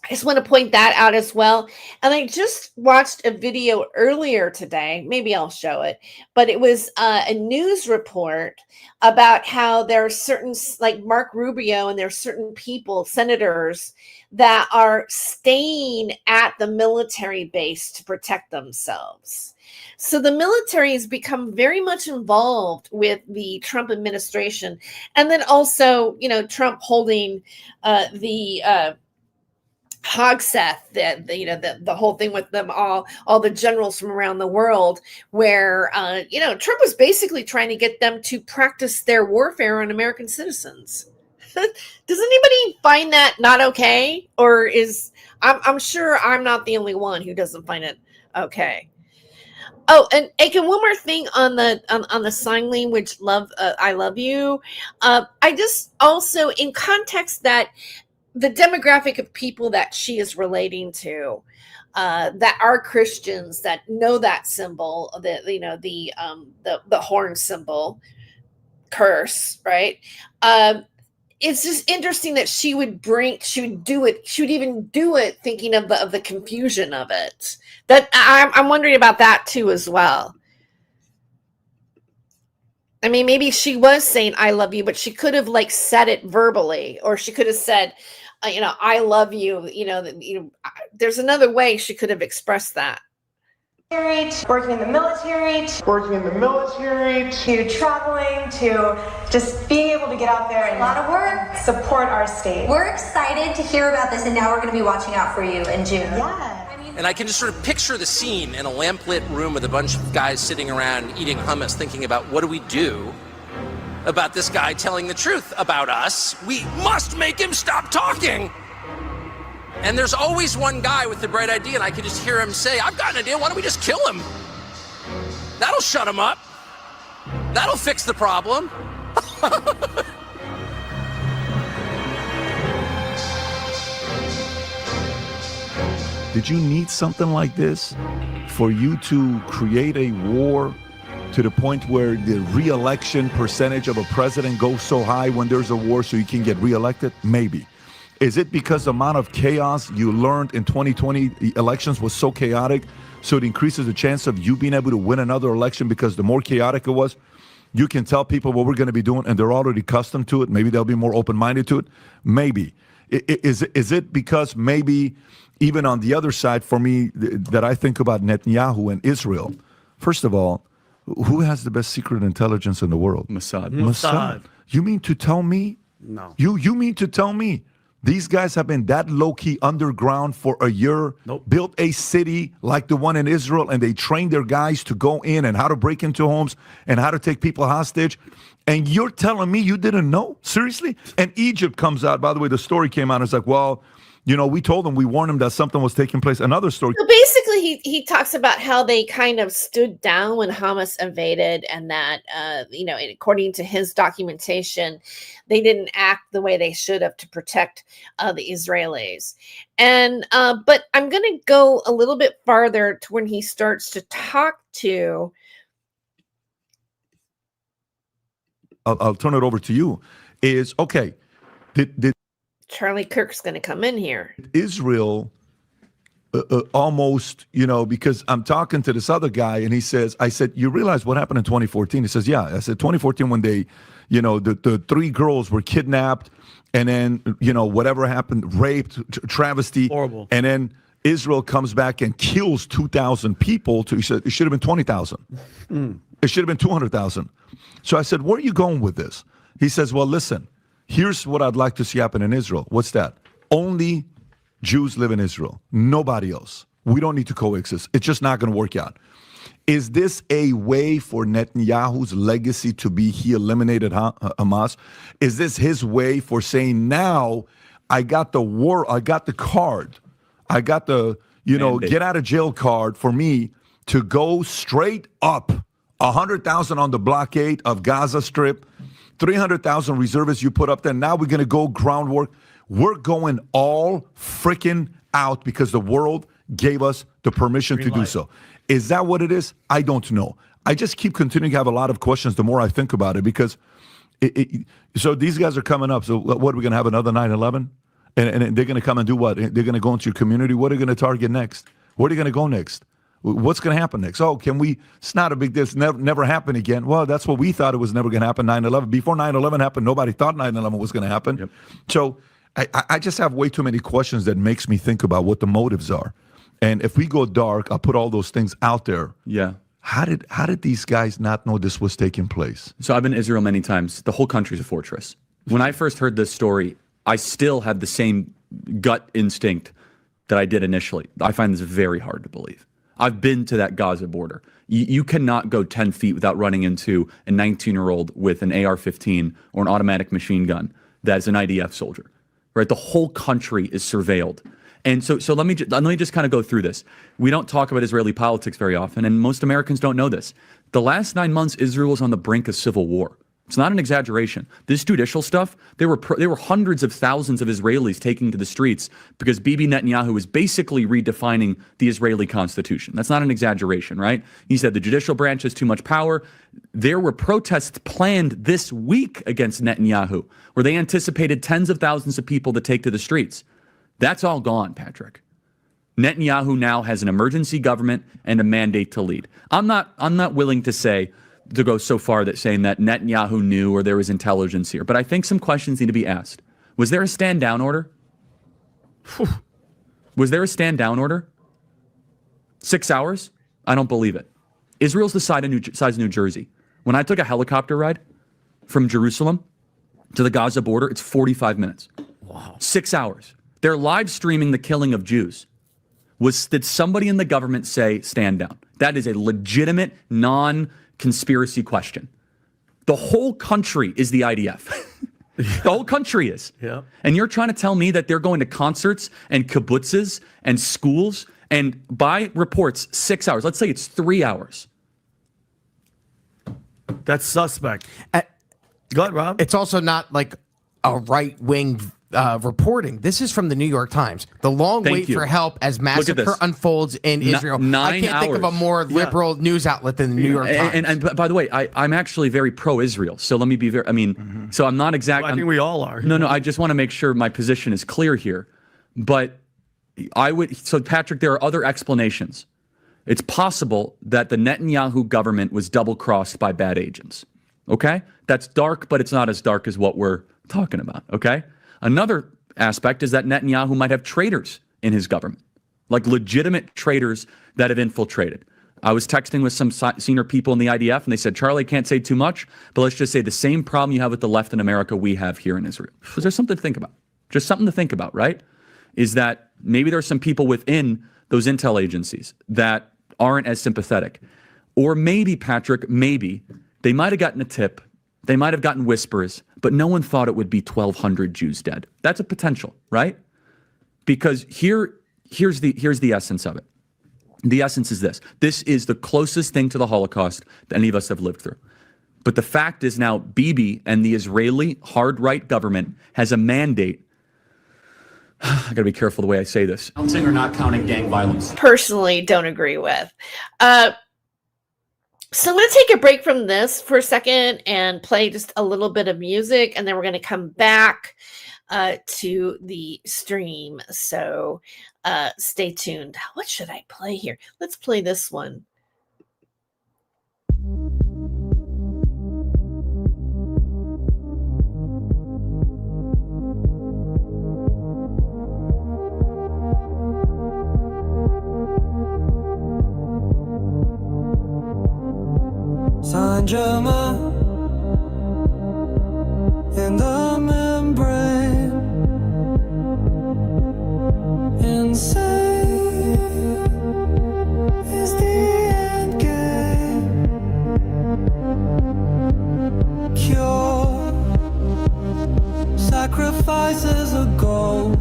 I just want to point that out as well. And I just watched a video earlier today. Maybe I'll show it, but it was a news report about how there are certain, like Mark Rubio, and there are certain people, senators, that are staying at the military base to protect themselves. So the military has become very much involved with the Trump administration. And then also, Trump holding the Hogseth, the whole thing with them all the generals from around the world, where Trump was basically trying to get them to practice their warfare on American citizens. Does anybody find that not okay? Or I'm sure I'm not the only one who doesn't find it okay. Oh, and Aiken, one more thing on the sign language I love you. I just also, in context that the demographic of people that she is relating to, that are Christians, that know that symbol, the horn symbol, curse, right? It's just interesting that she would even do it thinking of the confusion of it. That I'm wondering about that too as well. I mean, maybe she was saying "I love you," but she could have said it verbally, or she could have said, "I love you." There's another way she could have expressed that. Working in the military, to traveling, to just being able to get out there and a lot of work, support our state. We're excited to hear about this, and now we're going to be watching out for you in June. Yeah. And I can just sort of picture the scene in a lamplit room with a bunch of guys sitting around eating hummus, thinking about what do we do about this guy telling the truth about us. We must make him stop talking. And there's always one guy with the bright idea, and I can just hear him say, I've got an idea, why don't we just kill him? That'll shut him up. That'll fix the problem. Did you need something like this for you to create a war to the point where the re-election percentage of a president goes so high when there's a war so you can get re-elected? Maybe. Is it because the amount of chaos you learned in 2020 elections was so chaotic, so it increases the chance of you being able to win another election because the more chaotic it was, you can tell people what we're going to be doing and they're already accustomed to it. Maybe they'll be more open-minded to it. Maybe. Is it because maybe even on the other side for me that I think about Netanyahu and Israel? First of all, who has the best secret intelligence in the world? Mossad. You mean to tell me? No. You mean to tell me these guys have been that low-key underground for a year, built a city like the one in Israel, and they trained their guys to go in and how to break into homes and how to take people hostage? And you're telling me you didn't know? Seriously? And Egypt comes out. By the way, the story came out. It's like, well, you know, we told them, we warned them that something was taking place. Another story. So basically, he talks about how they kind of stood down when Hamas invaded, and that, you know, according to his documentation, they didn't act the way they should have to protect the Israelis. And but I'm going to go a little bit farther to when he starts to talk to. I'll turn it over to you. Is okay. Did Charlie Kirk's going to come in here. Israel almost, you know, because I'm talking to this other guy and he says, I said, you realize what happened in 2014? He says, yeah. I said, 2014 when they, you know, the three girls were kidnapped and then, you know, whatever happened, raped, travesty. Horrible. And then Israel comes back and kills 2,000 people. He said, it should have been 20,000. It should have been 200,000. So I said, where are you going with this? He says, well, listen. Here's what I'd like to see happen in Israel. What's that? Only Jews live in Israel. Nobody else. We don't need to coexist. It's just not going to work out. Is this a way for Netanyahu's legacy to be he eliminated Hamas? Is this his way for saying, now I got the war, I got the card, I got the, you know, get out of jail card for me to go straight up 100,000 on the blockade of Gaza Strip, 300,000 reservists you put up there. Now we're going to go groundwork. We're going all freaking out because the world gave us the permission to do so. Is that what it is? I don't know. I just keep continuing to have a lot of questions the more I think about it because so these guys are coming up. So what, are we going to have another 9/11? And they're going to come and do what? They're going to go into your community. What are they going to target next? Where are they going to go next? What's going to happen next? Oh, can we? It's not a big deal. It's never happen again. Well, that's what we thought it was never going to happen. 9/11. Before 9/11 happened, nobody thought 9/11 was going to happen. Yep. So I just have way too many questions that makes me think about what the motives are. And if we go dark, I'll put all those things out there. Yeah. How did these guys not know this was taking place? So I've been to Israel many times. The whole country's a fortress. When I first heard this story, I still had the same gut instinct that I did initially. I find this very hard to believe. I've been to that Gaza border. You cannot go 10 feet without running into a 19-year-old with an AR-15 or an automatic machine gun that is an IDF soldier, right? The whole country is surveilled. And so let me just kind of go through this. We don't talk about Israeli politics very often, and most Americans don't know this. The last 9 months, Israel was on the brink of civil war. It's not an exaggeration. This judicial stuff, there were hundreds of thousands of Israelis taking to the streets because Bibi Netanyahu is basically redefining the Israeli constitution. That's not an exaggeration, right? He said the judicial branch has too much power. There were protests planned this week against Netanyahu, where they anticipated tens of thousands of people to take to the streets. That's all gone, Patrick. Netanyahu now has an emergency government and a mandate to lead. I'm not willing to go so far that saying that Netanyahu knew or there was intelligence here. But I think some questions need to be asked. Was there a stand down order? Was there a stand down order? 6 hours? I don't believe it. Israel's the size of New Jersey. When I took a helicopter ride from Jerusalem to the Gaza border, it's 45 minutes. Wow. 6 hours. They're live streaming the killing of Jews. Did somebody in the government say stand down? That is a legitimate non-conspiracy question. The whole country is the IDF. The whole country is. Yeah. And you're trying to tell me that they're going to concerts and kibbutzes and schools and by reports 6 hours. Let's say it's 3 hours. That's suspect. Go ahead, Rob. It's also not like a right-wing reporting. This is from the New York Times. The long Thank wait you. for help as massacre this. unfolds in Israel. I 9 can't think of a hours. more liberal news outlet than the New York Times. And by the way, I'm actually very pro-Israel. So let me be very. I mean, so I'm not exactly. Well, I think we all are. No. I just want to make sure my position is clear here. But I would. So Patrick, there are other explanations. It's possible that the Netanyahu government was double-crossed by bad agents. Okay, that's dark, but it's not as dark as what we're talking about. Okay, another aspect is that Netanyahu might have traitors in his government, like legitimate traitors that have infiltrated. I was texting with some senior people in the IDF, and they said, Charlie, I can't say too much, but let's just say the same problem you have with the left in America, we have here in Israel. So there's something to think about. Just something to think about, right? Is that maybe there's some people within those intel agencies that aren't as sympathetic. Or maybe, Patrick, maybe they might have gotten a tip, they might have gotten whispers, but no one thought it would be 1,200 Jews dead. That's a potential, right? Because here's the essence of it. The essence is this. This is the closest thing to the Holocaust that any of us have lived through. But the fact is now Bibi and the Israeli hard right government has a mandate. I got to be careful the way I say this. Counting or not counting gang violence. Personally, don't agree with. So I'm going to take a break from this for a second and play just a little bit of music, and then we're going to come back to the stream. So stay tuned. What should I play here? Let's play this one. Saint-Germain in the membrane, insane is the end game. Cure sacrifices a goat,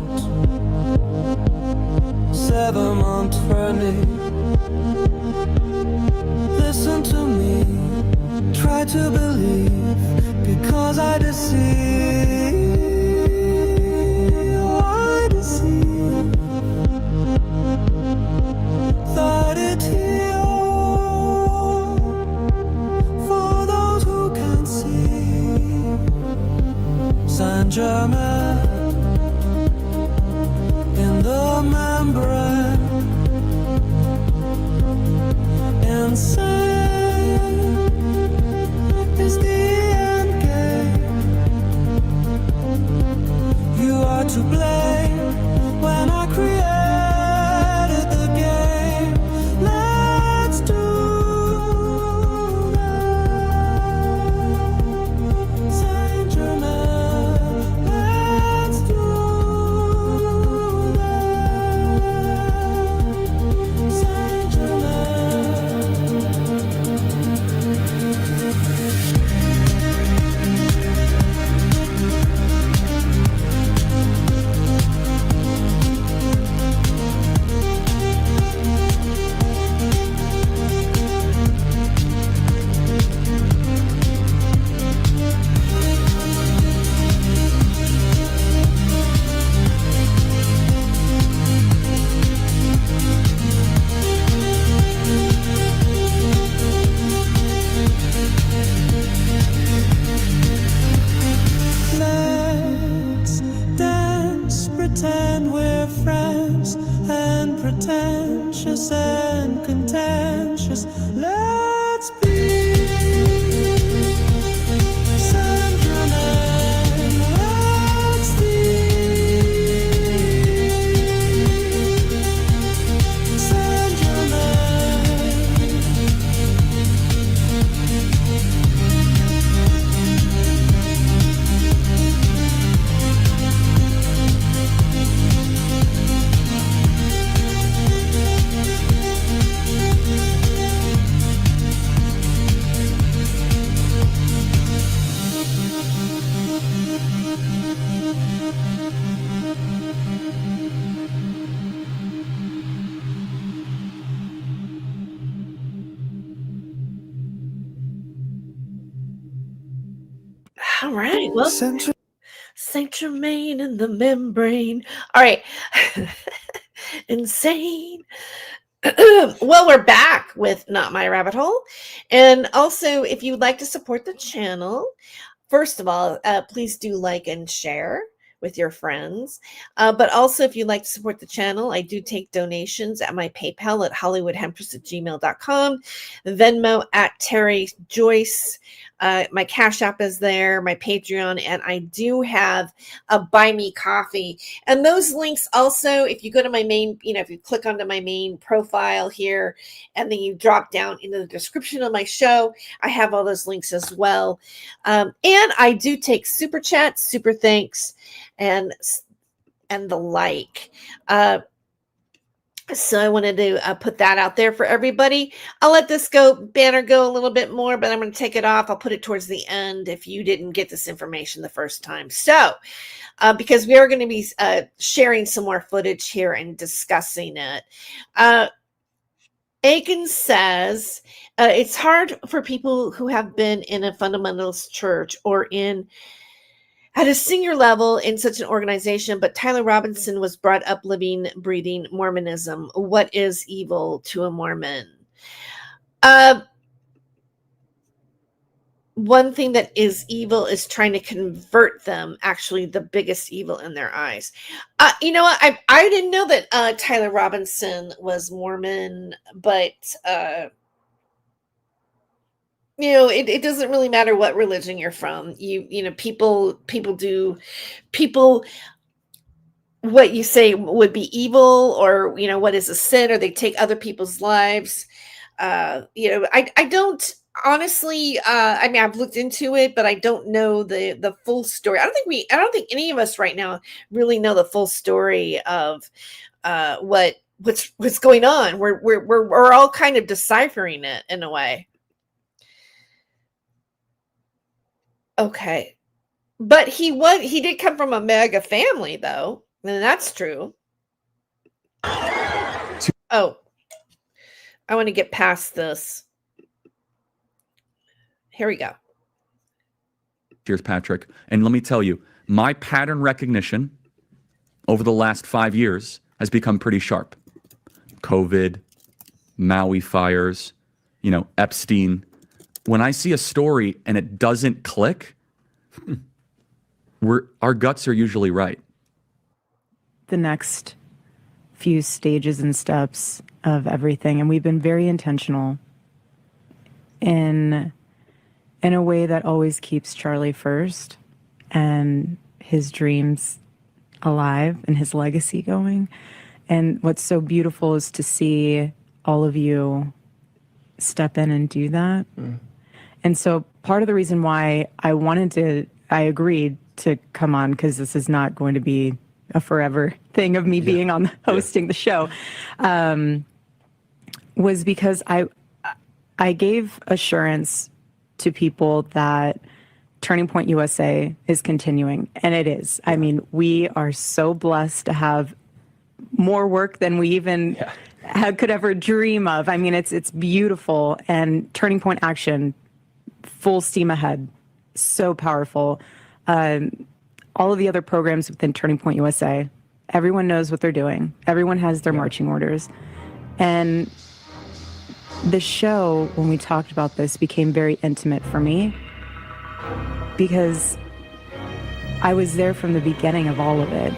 7-month journey. Listen to me, try to believe, because I deceive. I deceive. That it heal for those who can see. Saint-Germain in the membrane, insane is the end game. You are to blame when I created the game. Let's do that, Saint-Germain. Let's do that, let's dance, pretend we're friends, and pretentious and contentious. Let's be Saint-Germain. Let's be All right. Well, Saint Germain in the membrane. All right. Insane. Well, we're back with Not My Rabbit Hole. And also, if you'd like to support the channel, first of all, please do like and share with your friends. But also, if you'd like to support the channel, I do take donations at my PayPal at hollywoodhempress@gmail.com, Venmo at Terry Joyce. My Cash App is there, my Patreon, and I do have a Buy Me Coffee. And those links also, if you go to my main, if you click onto my main profile here, and then you drop down into the description of my show, I have all those links as well. And I do take super chats, super thanks, and the like. So I wanted to put that out there for everybody. I'll let this banner go a little bit more, but I'm going to take it off. I'll put it towards the end if you didn't get this information the first time. So, because we are going to be sharing some more footage here and discussing it. Aiken says, it's hard for people who have been in a fundamentalist church or at a senior level in such an organization, but Tyler Robinson was brought up living, breathing Mormonism. What is evil to a Mormon? One thing that is evil is trying to convert them, actually the biggest evil in their eyes. You know what? I didn't know that Tyler Robinson was Mormon, but it doesn't really matter what religion you're from. People what you say would be evil, or what is a sin, or they take other people's lives. I don't honestly. I mean, I've looked into it, but I don't know the full story. I don't think any of us right now really know the full story of what's going on. We're all kind of deciphering it in a way. Okay. But he did come from a mega family, though. And that's true. Oh. I want to get past this. Here we go. Cheers, Patrick. And let me tell you, my pattern recognition over the last 5 years has become pretty sharp. COVID, Maui fires, Epstein. When I see a story and it doesn't click, our guts are usually right. The next few stages and steps of everything, and we've been very intentional in a way that always keeps Charlie first and his dreams alive and his legacy going. And what's so beautiful is to see all of you step in and do that. And so part of the reason why I agreed to come on, because this is not going to be a forever thing of me being on hosting the show, was because I gave assurance to people that Turning Point USA is continuing, and it is. I mean, we are so blessed to have more work than we even could ever dream of. I mean, it's beautiful, and Turning Point Action, full steam ahead, so powerful. All of the other programs within Turning Point USA, everyone knows what they're doing. Everyone has their marching orders. And the show, when we talked about this, became very intimate for me because I was there from the beginning of all of it.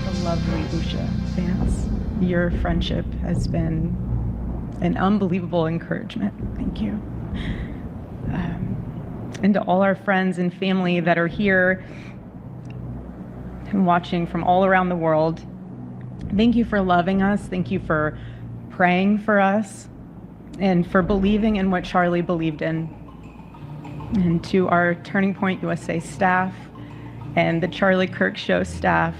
The lovely Usha fans, your friendship has been an unbelievable encouragement. Thank you. And to all our friends and family that are here and watching from all around the world, thank you for loving us. Thank you for praying for us and for believing in what Charlie believed in. And to our Turning Point USA staff and the Charlie Kirk Show staff,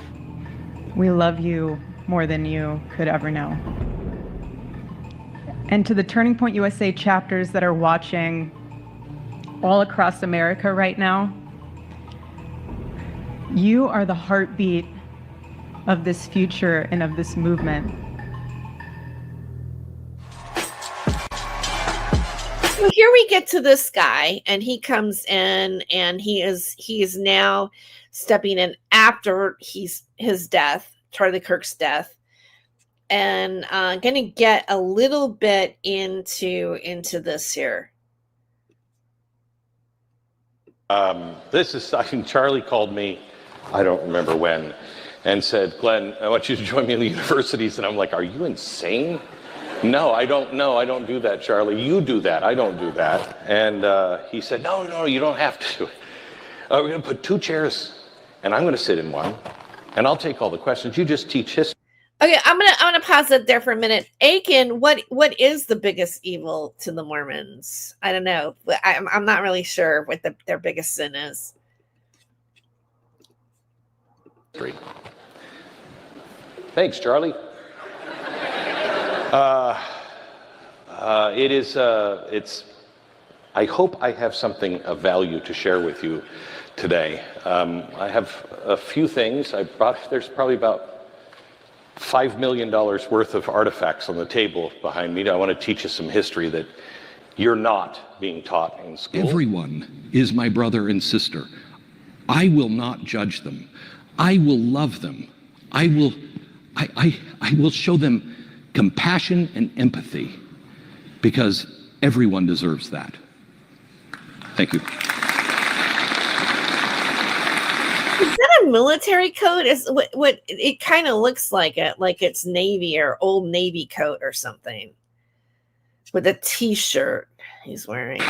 we love you more than you could ever know. And to the Turning Point USA chapters that are watching all across America right now, you are the heartbeat of this future and of this movement. So here we get to this guy, and he comes in, and he is now stepping in after his death, Charlie Kirk's death, and going to get a little bit into this here. Charlie called me, I don't remember when, and said, Glenn, I want you to join me in the universities. And I'm like, are you insane? No, I don't do that, Charlie. You do that. I don't do that. And he said, no, you don't have to. We're going to put 2 chairs, and I'm going to sit in one, and I'll take all the questions. You just teach history. Okay, I'm gonna pause it there for a minute. Aiken, what is the biggest evil to the Mormons? I don't know. I'm not really sure what their biggest sin is. Thanks, Charlie. I hope I have something of value to share with you today. I have a few things. There's probably about $5 million worth of artifacts on the table behind me. I want to teach you some history that you're not being taught in school. Everyone is my brother and sister. I will not judge them. I will love them. I will show them compassion and empathy, because everyone deserves that. Thank you. Is that a military coat? Is what it kind of looks like it's Navy or old Navy coat or something, with a T-shirt he's wearing.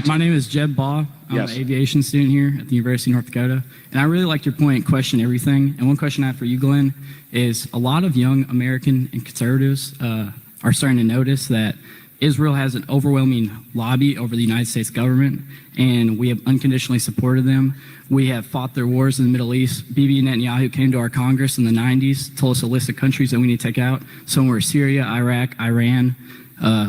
My name is Jeb Baugh. I'm an aviation student here at the University of North Dakota. And I really liked your point, question everything. And one question I have for you, Glenn, is a lot of young American and conservatives are starting to notice that Israel has an overwhelming lobby over the United States government, and we have unconditionally supported them. We have fought their wars in the Middle East. Bibi Netanyahu came to our Congress in the 90s, told us a list of countries that we need to take out. Some were Syria, Iraq, Iran,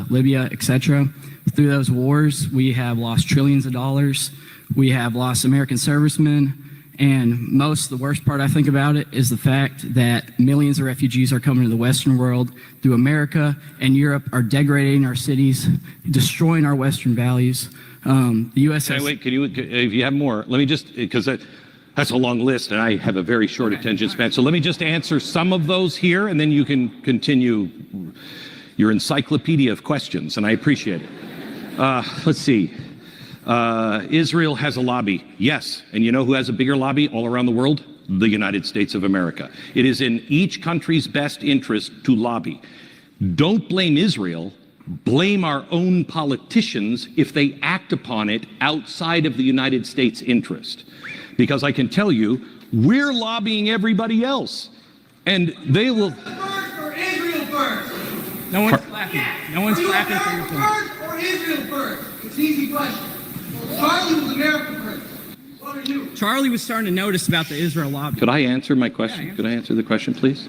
Libya, etc. Through those wars, we have lost trillions of dollars. We have lost American servicemen. And the worst part I think about it is the fact that millions of refugees are coming to the Western world through America, and Europe are degrading our cities, destroying our Western values. The U.S. Wait, if you have more, let me just, because that's a long list and I have a very short attention span. So let me just answer some of those here, and then you can continue your encyclopedia of questions, and I appreciate it. Let's see. Israel has a lobby. Yes. And you know who has a bigger lobby all around the world? The United States of America. It is in each country's best interest to lobby. Don't blame Israel. Blame our own politicians if they act upon it outside of the United States' interest. Because I can tell you, we're lobbying everybody else. And they will... First or Israel first? No one's clapping. No one's clapping for your point. First or Israel first? It's an easy question. Charlie was American first. What are you? Charlie was starting to notice about the Israel lobby. Could I answer my question? Could I answer the question, please?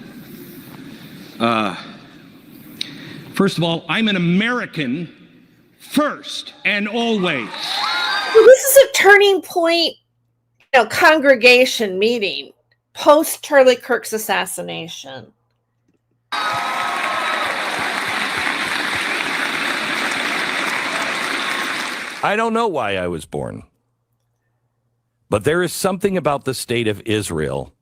First of all, I'm an American first and always. This is a turning point, congregation meeting post Charlie Kirk's assassination. I don't know why I was born, but there is something about the state of Israel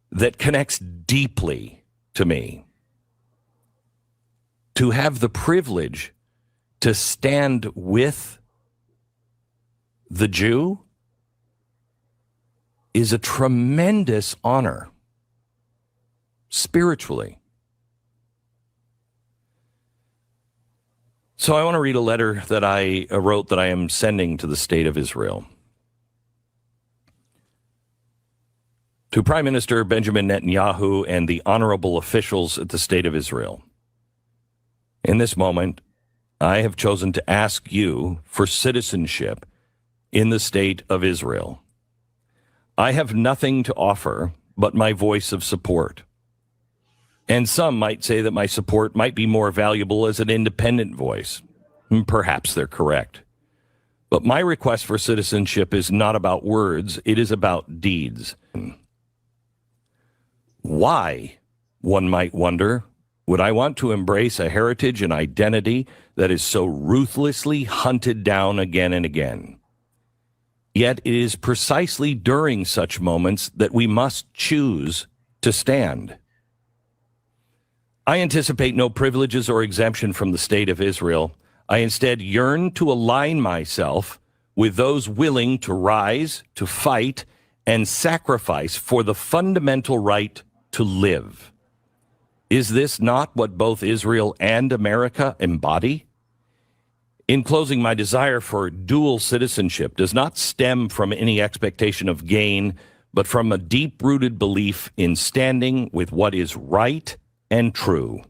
that connects deeply to me. To have the privilege to stand with the Jew is a tremendous honor, spiritually. So I want to read a letter that I wrote that I am sending to the state of Israel. To Prime Minister Benjamin Netanyahu and the honorable officials at the state of Israel. In this moment, I have chosen to ask you for citizenship in the state of Israel. I have nothing to offer but my voice of support. And some might say that my support might be more valuable as an independent voice. Perhaps they're correct. But my request for citizenship is not about words, it is about deeds. Why, one might wonder, Would I want to embrace a heritage and identity that is so ruthlessly hunted down again and again? Yet it is precisely during such moments that we must choose to stand. I anticipate no privileges or exemption from the state of Israel. I instead yearn to align myself with those willing to rise, to fight, and sacrifice for the fundamental right to live. Is this not what both Israel and America embody? In closing, my desire for dual citizenship does not stem from any expectation of gain, but from a deep-rooted belief in standing with what is right and true.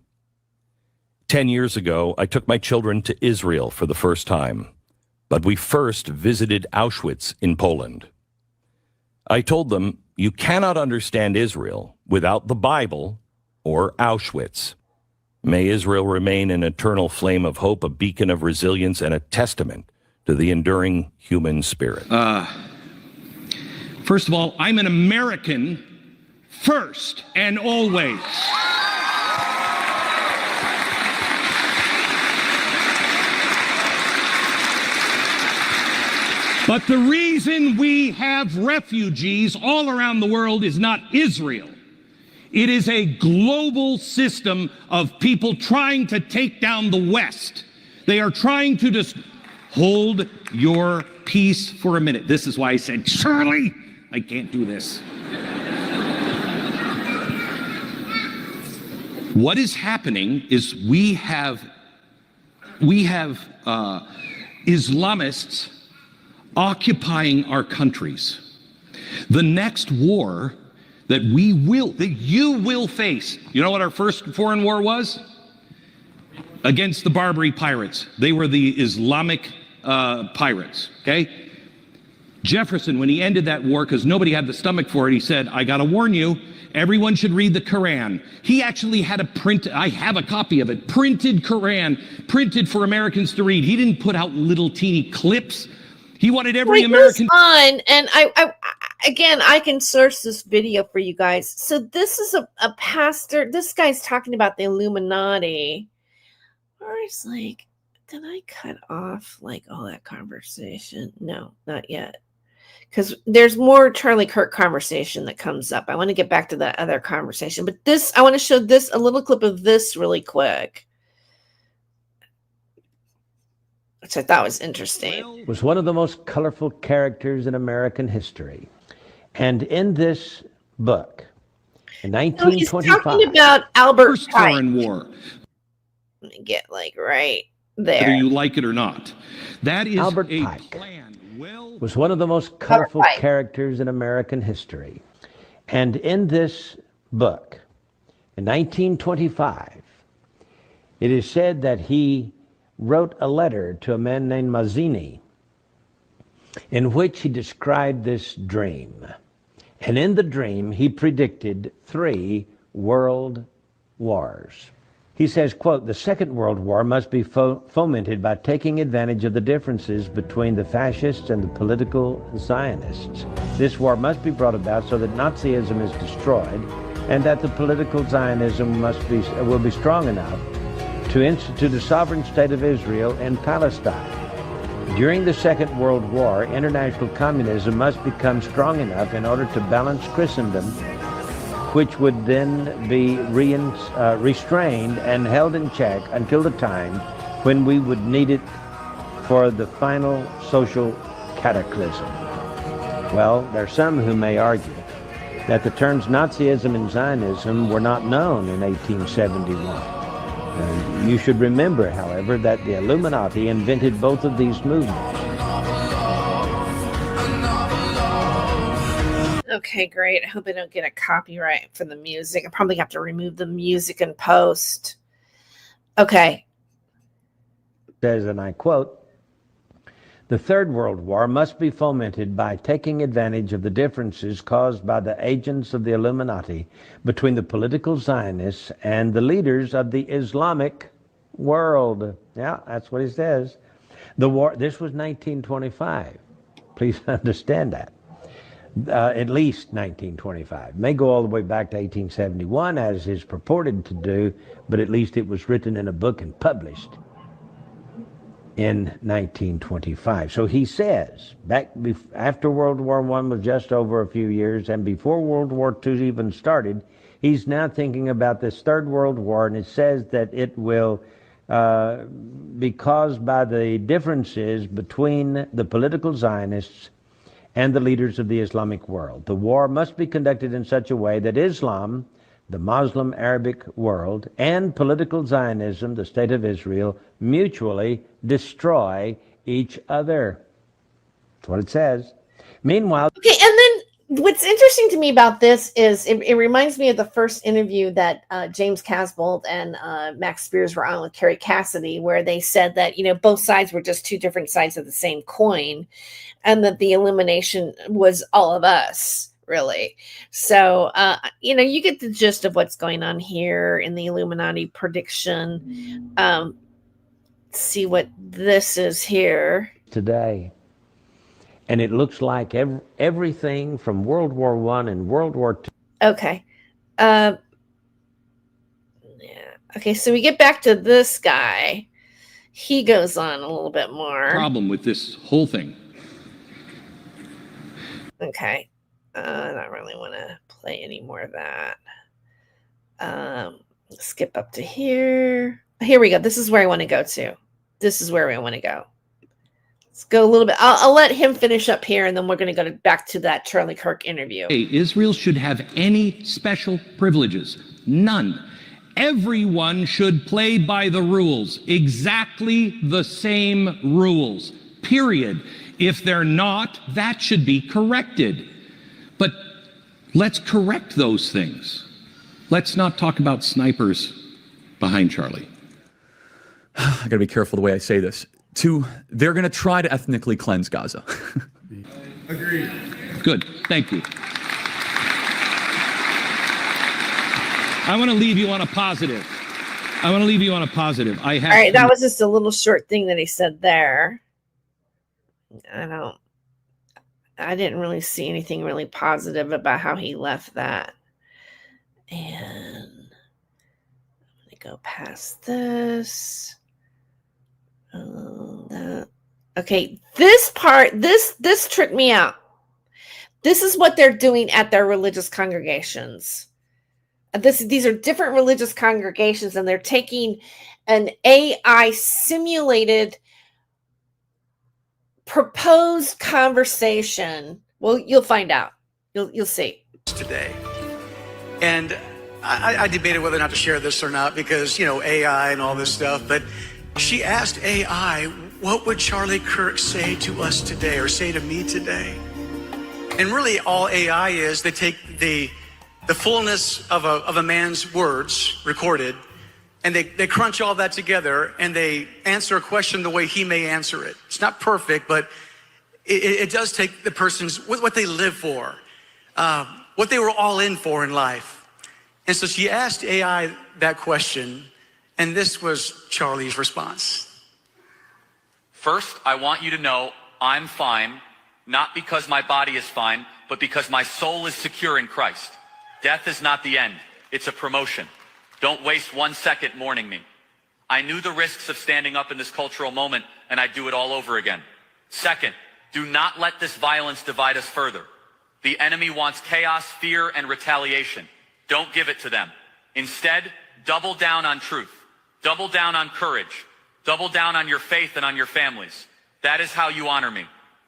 10 years ago, I took my children to Israel for the first time, but we first visited Auschwitz in Poland. I told them, you cannot understand Israel without the Bible or Auschwitz. May Israel remain an eternal flame of hope, a beacon of resilience, and a testament to the enduring human spirit. First of all, I'm an American first and always. But the reason we have refugees all around the world is not Israel. It is a global system of people trying to take down the West. They are trying to just hold your peace for a minute. This is why I said, Shirley, I can't do this. What is happening is we have Islamists occupying our countries. The next war that you will face. You know what our first foreign war was? Against the Barbary pirates. They were the Islamic pirates, okay? Jefferson, when he ended that war, because nobody had the stomach for it, he said, I gotta warn you, everyone should read the Quran. He actually had I have a copy of it, printed Quran, printed for Americans to read. He didn't put out little teeny clips. He wanted every American. On, and I can search this video for you guys. So this is a pastor. This guy's talking about the Illuminati. Or it's like, did I cut off like all that conversation? No, not yet. Because there's more Charlie Kirk conversation that comes up. I want to get back to that other conversation. But I want to show a little clip of this really quick, which I thought was interesting. Was one of the most colorful characters in American history. And in this book, in 1925... he's talking about Albert First Foreign War. Let me get right there. Whether you like it or not. That is Albert a Pike plan. was one of the most colorful characters in American history. And in this book, in 1925, it is said that he wrote a letter to a man named Mazzini in which he described this dream. And in the dream, he predicted 3 world wars. He says, quote, the Second World War must be fomented by taking advantage of the differences between the fascists and the political Zionists. This war must be brought about so that Nazism is destroyed and that the political Zionism will be strong enough to institute a sovereign state of Israel in Palestine. During the Second World War, international communism must become strong enough in order to balance Christendom, which would then be restrained and held in check until the time when we would need it for the final social cataclysm. Well, there are some who may argue that the terms Nazism and Zionism were not known in 1871. You should remember, however, that the Illuminati invented both of these movements. Okay, great. I hope I don't get a copyright for the music. I probably have to remove the music in post. Okay. Says, and I quote, the Third World War must be fomented by taking advantage of the differences caused by the agents of the Illuminati between the political Zionists and the leaders of the Islamic world. Yeah, that's what he says. The war, this was 1925. Please understand that. at least 1925. May go all the way back to 1871, as is purported to do, but at least it was written in a book and published in 1925. So he says, after World War I was just over a few years, and before World War II even started, he's now thinking about this Third World War, and it says that it will be caused by the differences between the political Zionists and the leaders of the Islamic world. The war must be conducted in such a way that Islam, the Muslim Arabic world, and political Zionism, the State of Israel, mutually destroy each other. That's what it says. Meanwhile... Okay, and then what's interesting to me about this is it reminds me of the first interview that James Casbolt and Max Spears were on with Kerry Cassidy, where they said that, you know, both sides were just two different sides of the same coin, and that the illumination was all of us, really. So, you know, you get the gist of what's going on here in the Illuminati prediction. See what this is here. Today. And it looks like everything from World War I and World War II. Okay. Yeah. Okay, so we get back to this guy. He goes on a little bit more. Problem with this whole thing. Okay. I don't really want to play any more of that. Skip up to here. Here we go. This is where I want to go to. This is where I want to go. Let's go a little bit. I'll let him finish up here, and then we're going to go back to that Charlie Kirk interview. Israel should have any special privileges. None. Everyone should play by the rules. Exactly the same rules. Period. If they're not, that should be corrected. But let's correct those things. Let's not talk about snipers behind Charlie. I gotta be careful the way I say this. They're gonna try to ethnically cleanse Gaza. Agreed. Good, thank you. I want to leave you on a positive. All right, that was just a little short thing that he said there. I didn't really see anything really positive about how he left that. And let me go past this. Okay, this part, this tricked me out. This is what they're doing at their religious congregations. These are different religious congregations, and they're taking an AI simulated proposed conversation. Well, you'll find out. You'll see. Today. And I debated whether or not to share this or not because, you know, AI and all this stuff, but she asked AI, what would Charlie Kirk say to us today or say to me today? And really all AI is, they take the fullness of a man's words recorded, and they crunch all that together, and they answer a question the way he may answer it. It's not perfect, but it does take the person's, what they live for, what they were all in for in life. And so she asked AI that question, and this was Charlie's response. First, I want you to know I'm fine, not because my body is fine, but because my soul is secure in Christ. Death is not the end, it's a promotion. Don't waste 1 second mourning me. I knew the risks of standing up in this cultural moment, and I'd do it all over again. Second, do not let this violence divide us further. The enemy wants chaos, fear, and retaliation. Don't give it to them. Instead, double down on truth. Double down on courage. Double down on your faith and on your families. That is how you honor me.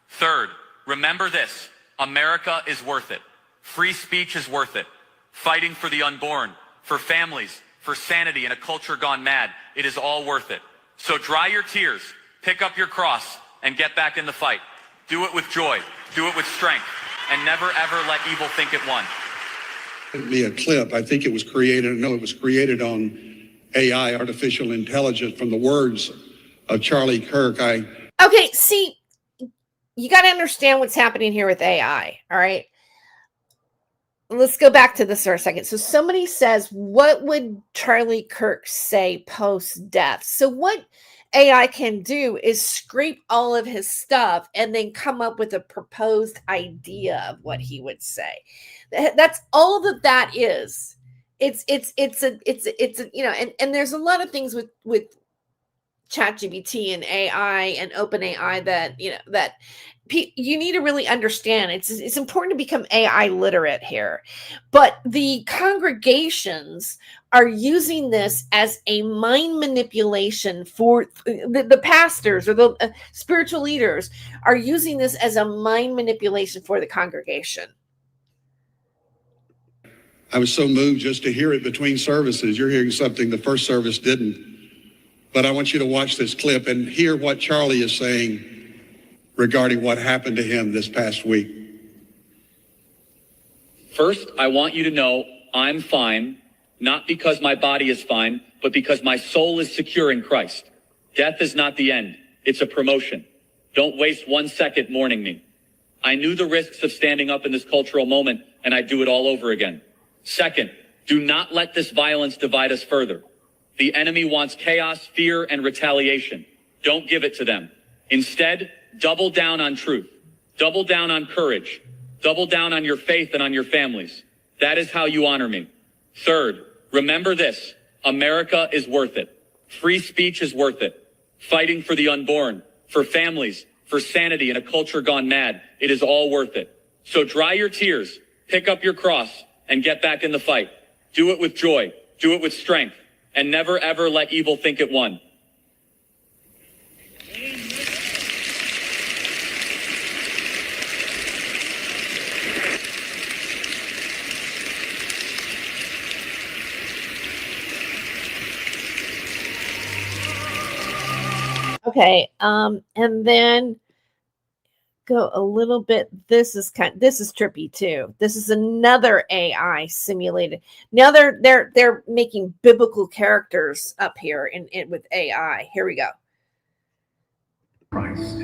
Third, remember this. America is worth it. Free speech is worth it. Fighting for the unborn, for families, for sanity in a culture gone mad, it is all worth it. So dry your tears, pick up your cross, and get back in the fight. Do it with joy, do it with strength, and never ever let evil think it won. It'd be a clip. I think it was created, no, it was created on AI, artificial intelligence, from the words of Charlie Kirk. Okay, see, you got to understand what's happening here with AI, all right? let's go back to this for a second. So somebody says, what would Charlie Kirk say post-death? So what AI can do is scrape all of his stuff and then come up with a proposed idea of what he would say. That's all that is. It's a you know, and there's a lot of things with ChatGPT and AI and OpenAI that, you know, that you need to really understand. It's important to become AI literate here. But the congregations are using this as a mind manipulation for the pastors, or the spiritual leaders are using this as a mind manipulation for the congregation. I was so moved just to hear it between services. You're hearing something the first service didn't. But I want you to watch this clip and hear what Charlie is saying regarding what happened to him this past week. First, I want you to know I'm fine, not because my body is fine, but because my soul is secure in Christ. Death is not the end. It's a promotion. Don't waste 1 second mourning me. I knew the risks of standing up in this cultural moment, and I'd do it all over again. Second, do not let this violence divide us further. The enemy wants chaos, fear, and retaliation. Don't give it to them. Instead, double down on truth. Double down on courage. Double down on your faith and on your families. That is how you honor me. Third, remember this. America is worth it. Free speech is worth it. Fighting for the unborn, for families, for sanity in a culture gone mad. It is all worth it. So dry your tears, pick up your cross, and get back in the fight. Do it with joy. Do it with strength. And never ever let evil think it won. Okay, and then go a little bit. This is trippy too. This is another AI simulated. Now they're making biblical characters up here in with AI. Here we go. Christ.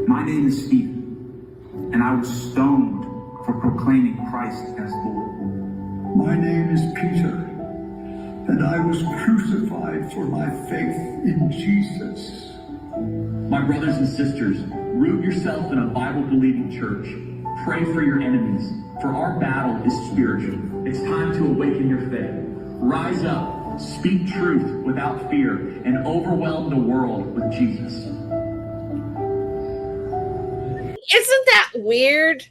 My name is Stephen, and I was stoned for proclaiming Christ as Lord. My name is Peter, and I was crucified for my faith in Jesus. My brothers and sisters, root yourself in a Bible-believing church. Pray for your enemies, for our battle is spiritual. It's time to awaken your faith. Rise up, speak truth without fear, and overwhelm the world with Jesus. Isn't that weird?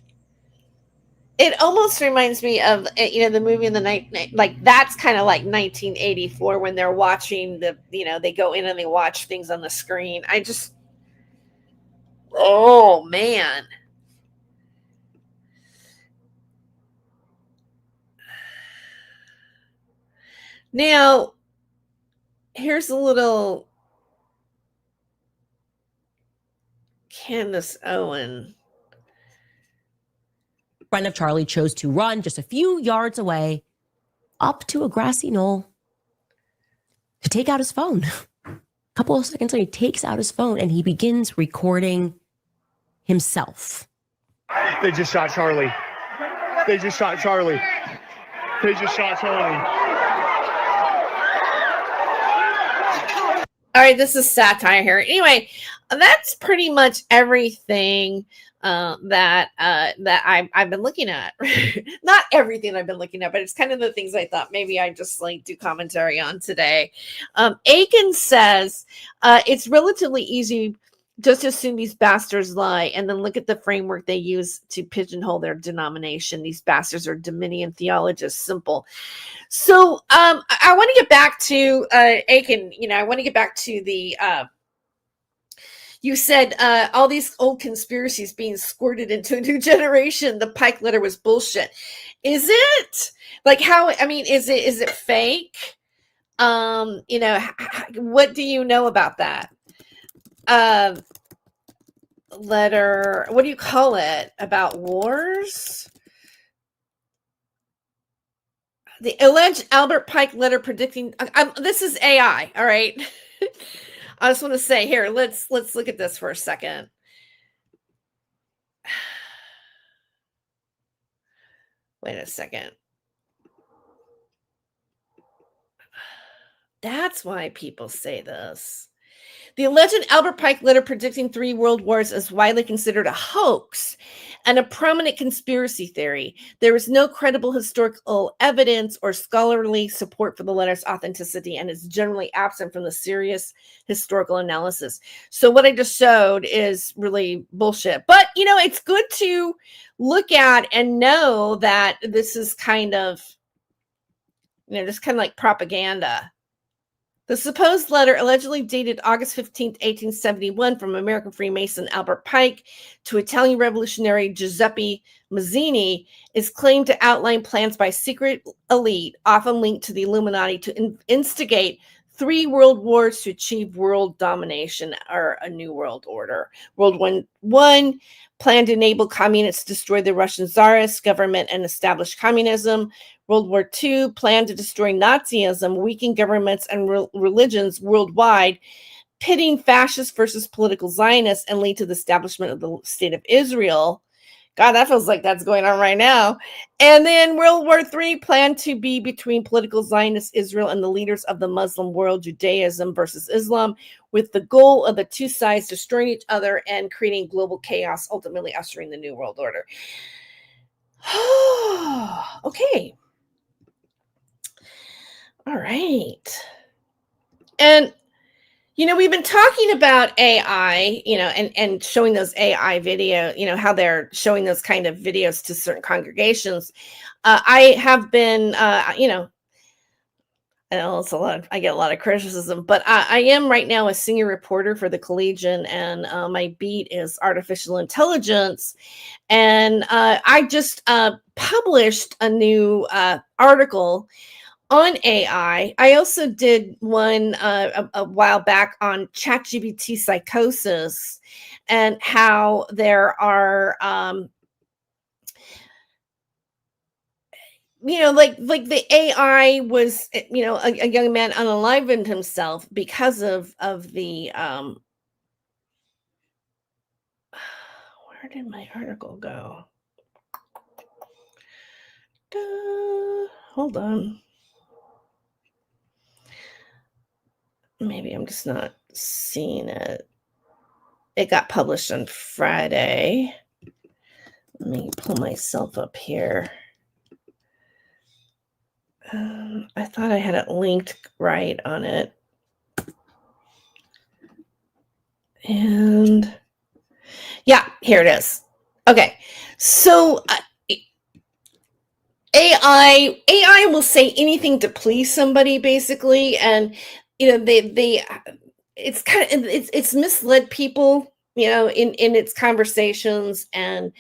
It almost reminds me of, you know, the movie in the night, like that's kind of like 1984 when they're watching the, you know, they go in and they watch things on the screen. Oh man. Now, here's a little Candace Owen. Friend of Charlie chose to run just a few yards away up to a grassy knoll to take out his phone. A couple of seconds later, he takes out his phone and he begins recording himself. They just shot Charlie. They just shot Charlie. They just shot Charlie. All right, this is satire here. Anyway, that's pretty much everything that I've been looking at. Not everything I've been looking at, but it's kind of the things I thought maybe I just like do commentary on today. Aiken says it's relatively easy just to assume these bastards lie and then look at the framework they use to pigeonhole their denomination. These bastards are Dominion theologists. Simple. So I want to get back to Aiken. You know, I want to get back to the you said all these old conspiracies being squirted into a new generation. The Pike letter was bullshit. Is it? Like how? I mean, is it fake? You know, what do you know about that? Letter, what do you call it? About wars? The alleged Albert Pike letter predicting. This is AI. All right. I just want to say here. Let's look at this for a second. Wait a second. That's why people say this. The alleged Albert Pike letter predicting 3 world wars is widely considered a hoax and a prominent conspiracy theory. There is no credible historical evidence or scholarly support for the letter's authenticity, and is generally absent from the serious historical analysis. So what I just showed is really bullshit. But, you know, it's good to look at and know that this is kind of, you know, just kind of like propaganda. The supposed letter, allegedly dated August 15th, 1871, from American Freemason Albert Pike to Italian revolutionary Giuseppe Mazzini, is claimed to outline plans by secret elite, often linked to the Illuminati, to instigate 3 world wars to achieve world domination, or a new world order. World War I planned to enable communists to destroy the Russian Tsarist government and establish communism. World War II planned to destroy Nazism, weaken governments and religions worldwide, pitting fascists versus political Zionists, and lead to the establishment of the State of Israel. God, that feels like that's going on right now. And then World War III planned to be between political Zionist Israel and the leaders of the Muslim world, Judaism versus Islam, with the goal of the two sides destroying each other and creating global chaos, ultimately ushering the New World Order. Okay. All right. And, you know, we've been talking about AI, you know, and showing those AI video, you know, how they're showing those kind of videos to certain congregations. I have been, you know, I know it's I get a lot of criticism, but I am right now a senior reporter for the Collegian, and my beat is artificial intelligence. And I just published a new article on AI. I also did one a while back on ChatGPT psychosis, and how there are, you know, like the AI was, you know, a young man unalivened himself because of the, where did my article go? Hold on. Maybe I'm just not seeing it. It got published on Friday. Let me pull myself up here. I thought I had it linked right on it. And yeah, here it is. Okay. So AI will say anything to please somebody, basically. And, you know, it's kind of, it's misled people, you know, in its conversations. And,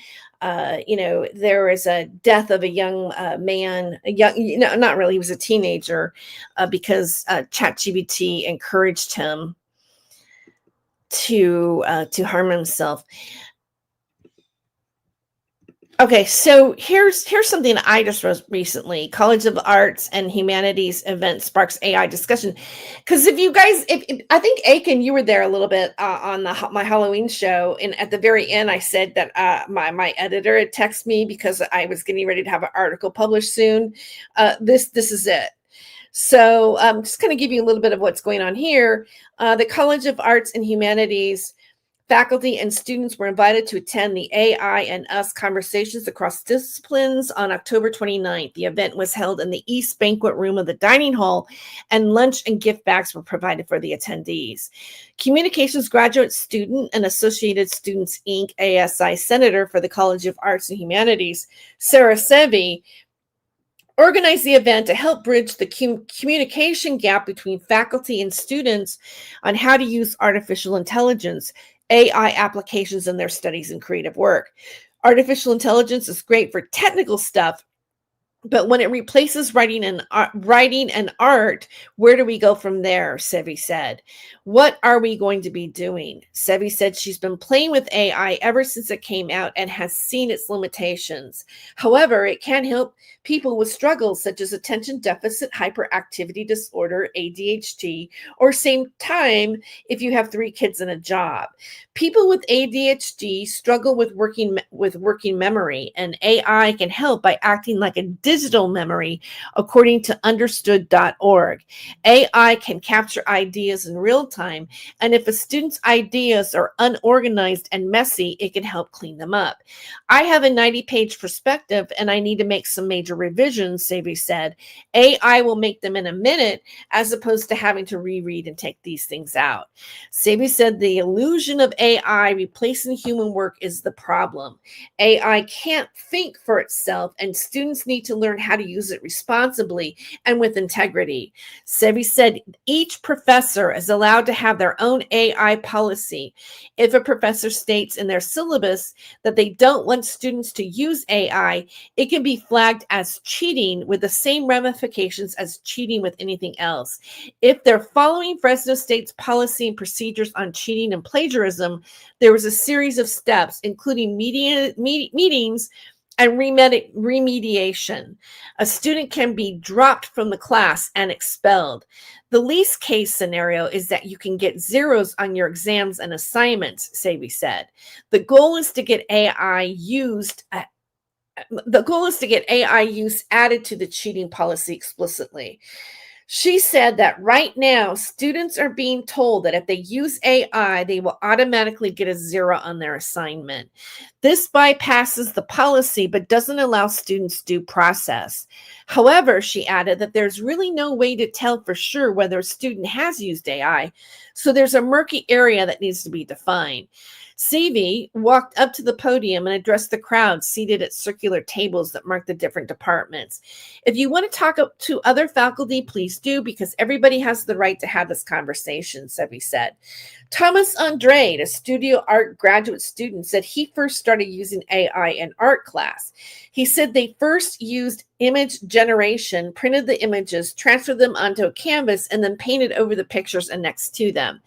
you know, there was a death of a young man, you know, not really, he was a teenager, because ChatGPT encouraged him to harm himself. Okay, so here's something I just wrote recently. College of Arts and Humanities event sparks AI discussion. Because if you guys, if I think Aiken, you were there a little bit on my Halloween show, and at the very end, I said that my editor had texted me because I was getting ready to have an article published soon. This is it. So just kind of give you a little bit of what's going on here. The College of Arts and Humanities faculty and students were invited to attend the AI and Us conversations across disciplines on October 29th. The event was held in the East Banquet Room of the dining hall, and lunch and gift bags were provided for the attendees. Communications graduate student and Associated Students, Inc. ASI Senator for the College of Arts and Humanities, Sarah Sevi, organized the event to help bridge the communication gap between faculty and students on how to use artificial intelligence, AI applications in their studies and creative work. Artificial intelligence is great for technical stuff, But when it replaces writing and art, where do we go from there? Sevi said. What are we going to be doing? Sevi said she's been playing with AI ever since it came out and has seen its limitations. However, it can help people with struggles such as attention deficit hyperactivity disorder, ADHD, or same time if you have 3 kids and a job. People with ADHD struggle with working memory, and AI can help by acting like a digital memory, according to understood.org. AI can capture ideas in real time, and if a student's ideas are unorganized and messy, it can help clean them up. I have a 90-page perspective, and I need to make some major revisions, Sevi said. AI will make them in a minute, as opposed to having to reread and take these things out. Sevi said the illusion of AI replacing human work is the problem. AI can't think for itself, and students need to learn how to use it responsibly and with integrity. Sevi said each professor is allowed to have their own AI policy. If a professor states in their syllabus that they don't want students to use AI, it can be flagged as cheating with the same ramifications as cheating with anything else. If they're following Fresno State's policy and procedures on cheating and plagiarism, there was a series of steps, including meetings and remediation. A student can be dropped from the class and expelled. The least case scenario is that you can get zeros on your exams and assignments, Sevi said. The goal is to get AI use added to the cheating policy explicitly. She said that right now, students are being told that if they use AI, they will automatically get a 0 on their assignment. This bypasses the policy, but doesn't allow students due process. However, she added that there's really no way to tell for sure whether a student has used AI, so there's a murky area that needs to be defined. Sevi walked up to the podium and addressed the crowd seated at circular tables that marked the different departments. If you want to talk to other faculty, please do, because everybody has the right to have this conversation, Sevi said. Thomas Andrade, a studio art graduate student, said he first started using AI in art class. He said they first used image generation, printed the images, transferred them onto a canvas, and then painted over the pictures and next to them.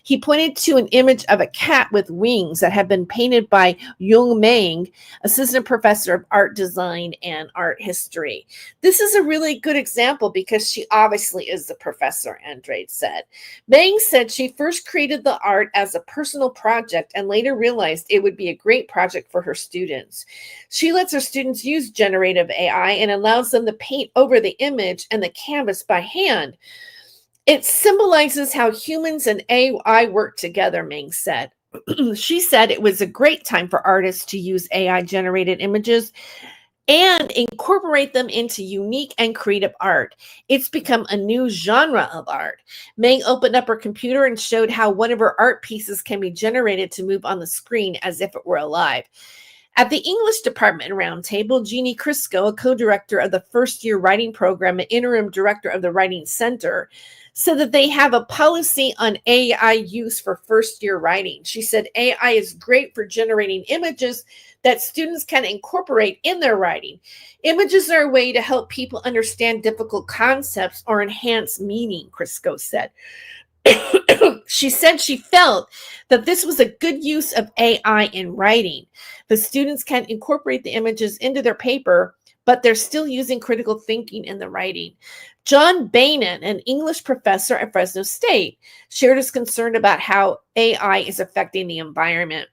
He pointed to an image of a cat with wings that had been painted by Yung Meng, assistant professor of art design and art history. This is a really good example because she obviously is the professor, Andrade said. Meng said she first created the art as a personal project and later realized it would be a great project for her students. She lets her students use generative AI and allows them to paint over the image and the canvas by hand. It symbolizes how humans and AI work together, Meng said. She said it was a great time for artists to use AI-generated images and incorporate them into unique and creative art. It's become a new genre of art. Meng opened up her computer and showed how one of her art pieces can be generated to move on the screen as if it were alive. At the English Department Roundtable, Jeannie Crisco, a co-director of the first-year writing program and interim director of the Writing Center, said that they have a policy on AI use for first-year writing. She said AI is great for generating images that students can incorporate in their writing. Images are a way to help people understand difficult concepts or enhance meaning, Crisco said. She said she felt that this was a good use of AI in writing. The students can incorporate the images into their paper, but they're still using critical thinking in the writing. John Bainan, an English professor at Fresno State, shared his concern about how AI is affecting the environment.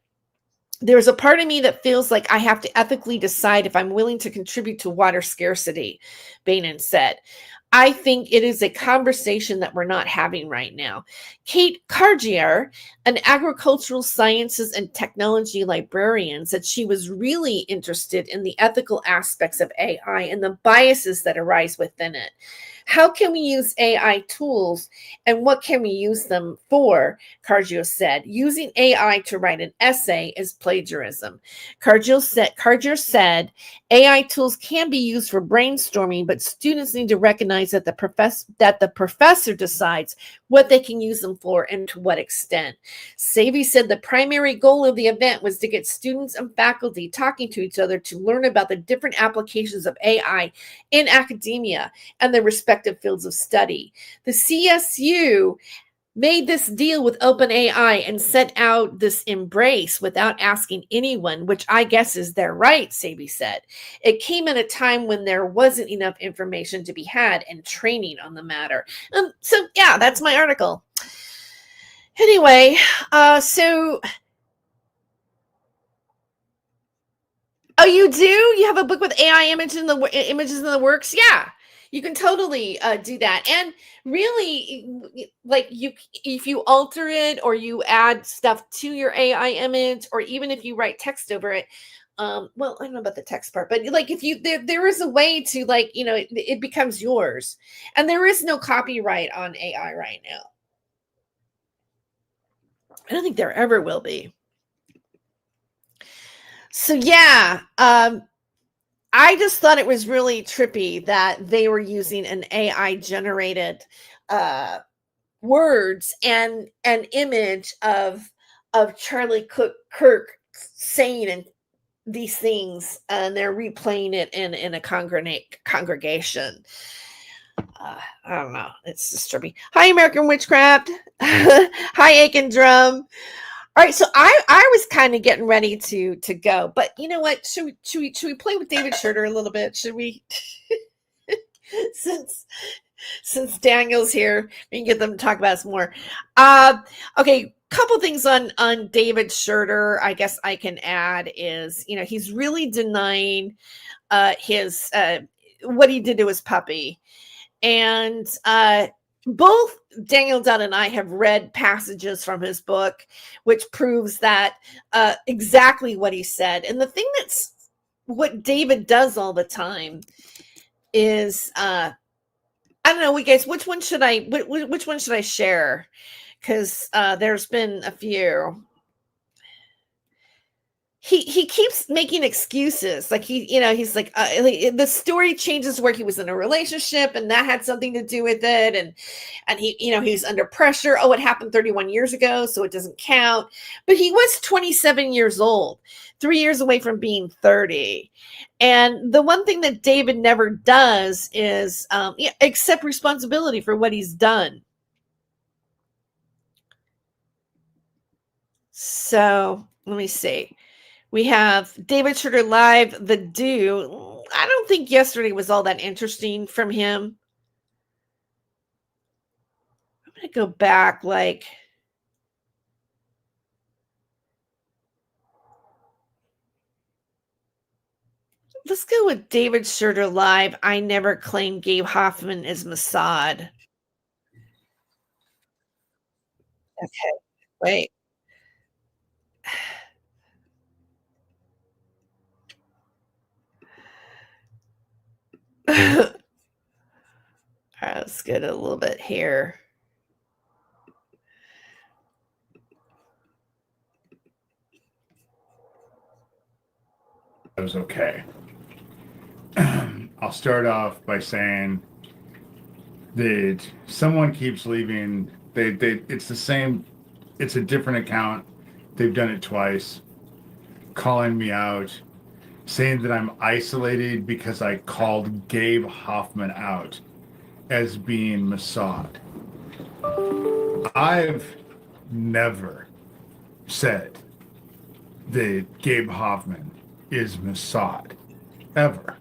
There's a part of me that feels like I have to ethically decide if I'm willing to contribute to water scarcity, Bainan said. I think it is a conversation that we're not having right now. Kate Cargier, an agricultural sciences and technology librarian, said she was really interested in the ethical aspects of AI and the biases that arise within it. How can we use AI tools and what can we use them for? Cargier said. Using AI to write an essay is plagiarism. Cargier said AI tools can be used for brainstorming, but students need to recognize recognize that the professor decides what they can use them for and to what extent. Savy said the primary goal of the event was to get students and faculty talking to each other to learn about the different applications of AI in academia and their respective fields of study. The CSU made this deal with OpenAI and sent out this embrace without asking anyone, which I guess is their right, Savy said. It came at a time when there wasn't enough information to be had and training on the matter. So yeah, that's my article. Anyway, oh, you do? You have a book with AI images in the works? Yeah. You can totally do that. And really, like, if you alter it or you add stuff to your AI image, or even if you write text over it, well, I don't know about the text part, but like if you there is a way to, like, you know, it becomes yours. And there is no copyright on AI right now. I don't think there ever will be. So yeah, I just thought it was really trippy that they were using an AI generated words and an image of Charlie Kirk saying these things, and they're replaying it in a congregation. I don't know. It's just trippy. Hi, American Witchcraft. Hi, Aiken Drum. All right, so I was kind of getting ready to go, but you know what? Should we play with David Schroeder a little bit? Should we? since Daniel's here, we can get them to talk about us more. Okay, couple things on David Schroeder. I guess I can add is, you know, he's really denying his what he did to his puppy, and both Daniel Dunn and I have read passages from his book, which proves that exactly what he said. And the thing that's what David does all the time is, I don't know, guys, which one should I share? Because there's been a few. He keeps making excuses. Like he's like, the story changes where he was in a relationship and that had something to do with it. And he, he's under pressure. Oh, it happened 31 years ago, so it doesn't count. But he was 27 years old, 3 years away from being 30. And the one thing that David never does is accept responsibility for what he's done. So let me see. We have David Schroeder live, The Do. I don't think yesterday was all that interesting from him. I'm going to go back let's go with David Schroeder live. I never claimed Gabe Hoffman is Mossad. Okay, wait. All right, let's get a little bit here. It was okay. I'll start off by saying that someone keeps leaving. It's the same. It's a different account. They've done it twice, calling me out, saying that I'm isolated because I called Gabe Hoffman out as being Mossad. I've never said that Gabe Hoffman is Mossad, ever.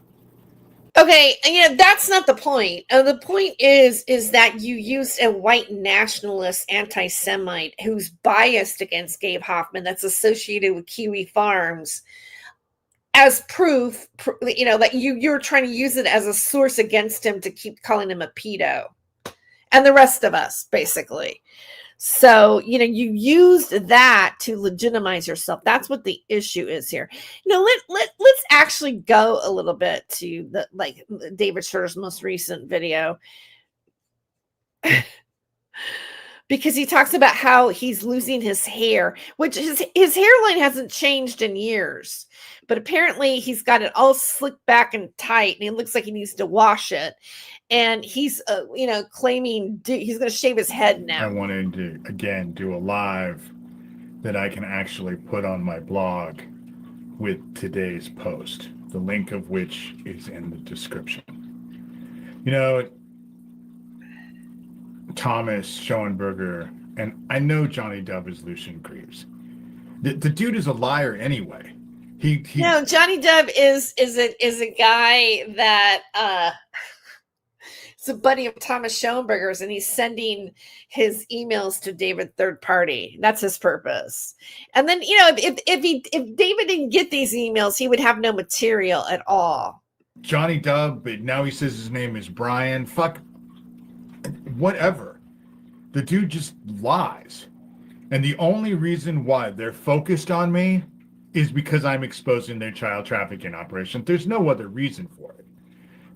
Okay, and that's not the point. The point is that you used a white nationalist anti-Semite who's biased against Gabe Hoffman, that's associated with Kiwi Farms, as proof, that you're trying to use it as a source against him to keep calling him a pedo and the rest of us, basically. So, you used that to legitimize yourself. That's what the issue is here. Let's actually go a little bit to David Schroeder's most recent video. because he talks about how he's losing his hair, which his hairline hasn't changed in years. But apparently he's got it all slicked back and tight, and it looks like he needs to wash it. And he's, claiming he's going to shave his head now. I wanted to, again, do a live that I can actually put on my blog with today's post, the link of which is in the description. You know, Thomas Schoenberger, and I know Johnny Depp is Lucian Greaves. The dude is a liar anyway. No, Johnny Depp is a guy that it's a buddy of Thomas Schoenberger's, and he's sending his emails to David third party. That's his purpose. And then, if David didn't get these emails, he would have no material at all. Johnny Depp, but now he says his name is Brian. Fuck, whatever. The dude just lies. And the only reason why they're focused on me is because I'm exposing their child trafficking operation. There's no other reason for it.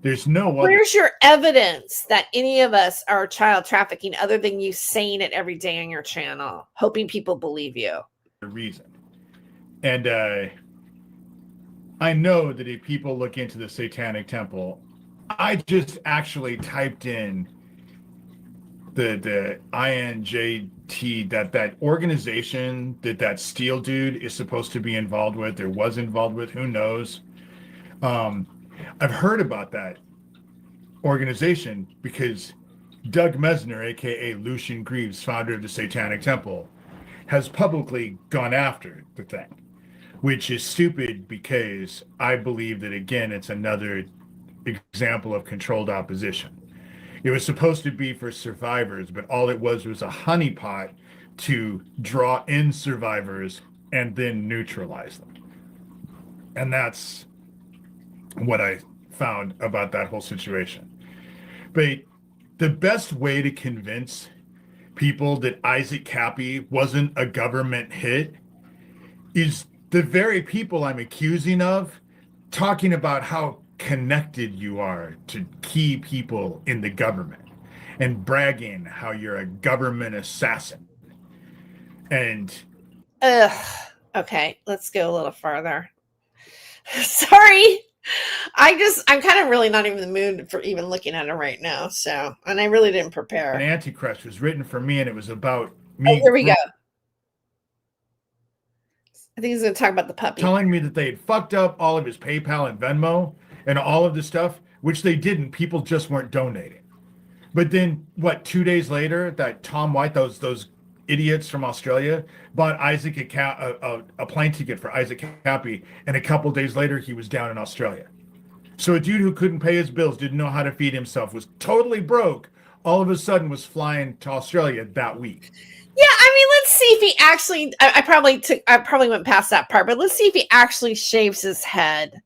There's no other. Where's your evidence that any of us are child trafficking other than you saying it every day on your channel, hoping people believe you? Reason. And I know that if people look into the Satanic Temple, I just actually typed in the INJT, that organization that Steele dude is supposed to be involved with, or was involved with, who knows. I've heard about that organization because Doug Mesner, aka Lucian Greaves, founder of the Satanic Temple, has publicly gone after the thing, which is stupid because I believe that, again, it's another example of controlled opposition. It was supposed to be for survivors, but all it was a honeypot to draw in survivors and then neutralize them. And that's what I found about that whole situation. But the best way to convince people that Isaac Cappy wasn't a government hit is the very people I'm accusing of talking about how connected you are to key people in the government and bragging how you're a government assassin. And okay, let's go a little farther. Sorry. I'm kind of really not even in the mood for even looking at it right now. So, and I really didn't prepare. An Antichrist was written for me, and it was about me. Oh, here we go. I think he's going to talk about the puppy. Telling me that they had fucked up all of his PayPal and Venmo and all of this stuff, which they didn't. People just weren't donating. But then, 2 days later, that Tom White, those idiots from Australia, bought Isaac a plane ticket for Isaac Cappy, and a couple days later, he was down in Australia. So a dude who couldn't pay his bills, didn't know how to feed himself, was totally broke, all of a sudden was flying to Australia that week. Yeah, I mean, let's see if he actually. I probably went past that part, but let's see if he actually shaves his head.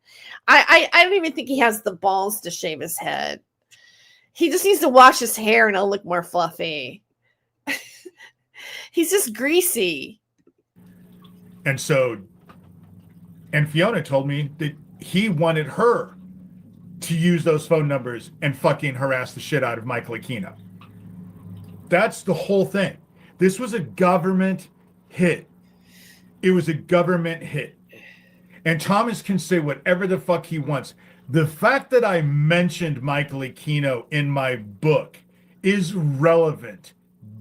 I don't even think he has the balls to shave his head. He just needs to wash his hair and it'll look more fluffy. He's just greasy. And Fiona told me that he wanted her to use those phone numbers and fucking harass the shit out of Michael Aquino. That's the whole thing. This was a government hit. It was a government hit. And Thomas can say whatever the fuck he wants. The fact that I mentioned Michael Aquino in my book is relevant,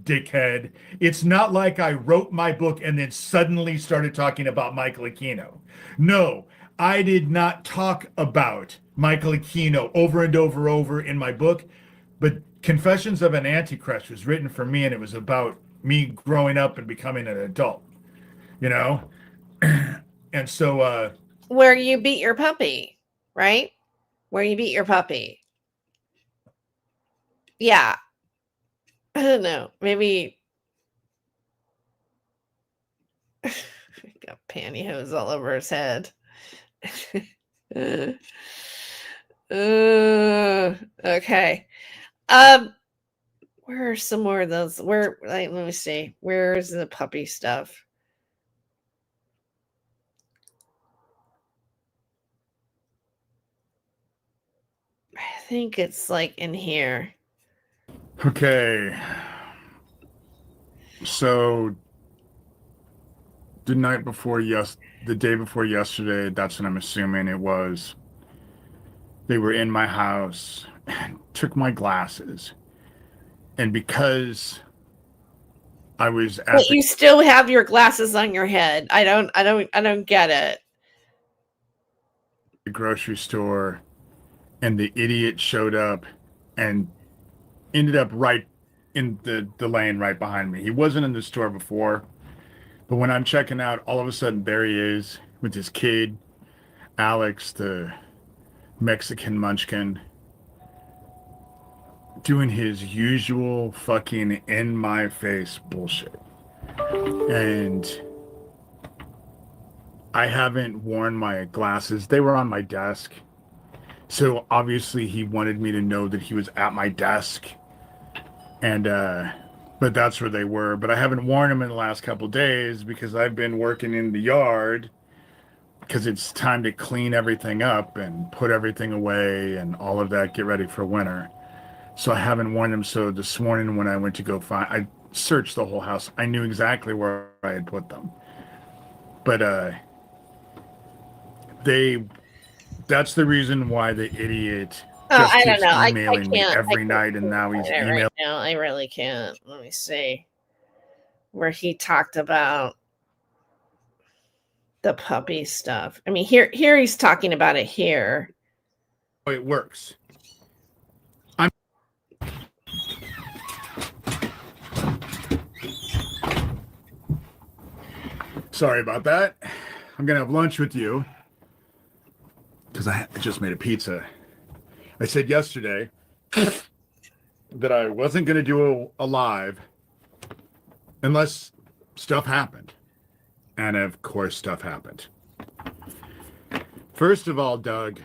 dickhead. It's not like I wrote my book and then suddenly started talking about Michael Aquino. No, I did not talk about Michael Aquino over and over in my book, but Confessions of an Antichrist was written for me, and it was about me growing up and becoming an adult, And so where you beat your puppy, right? Where you beat your puppy. Yeah. I don't know. Maybe got pantyhose all over his head. Okay. Where are some more of those? Let me see. Where's the puppy stuff? I think it's like in here. Okay. So the day before yesterday, that's what I'm assuming it was. They were in my house and took my glasses. And because I was at But you still have your glasses on your head. I don't get it. the grocery store, and the idiot showed up and ended up right in the lane right behind me. He wasn't in the store before, but when I'm checking out, all of a sudden there he is with his kid, Alex, the Mexican munchkin, doing his usual fucking in my face bullshit. And I haven't worn my glasses. They were on my desk. So obviously he wanted me to know that he was at my desk. And but that's where they were. But I haven't worn them in the last couple of days because I've been working in the yard because it's time to clean everything up and put everything away and all of that, get ready for winter. So I haven't worn them. So this morning when I went to go I searched the whole house. I knew exactly where I had put them. But that's the reason why the idiot just I don't keeps know. I emailing me can't. every night, and now he's emailing. Right now, I really can't. Let me see where he talked about the puppy stuff. I mean, here he's talking about it here. Oh, it works. Sorry about that. I'm gonna have lunch with you because I just made a pizza. I said yesterday that I wasn't gonna do a live unless stuff happened, and of course stuff happened. First of all, Doug,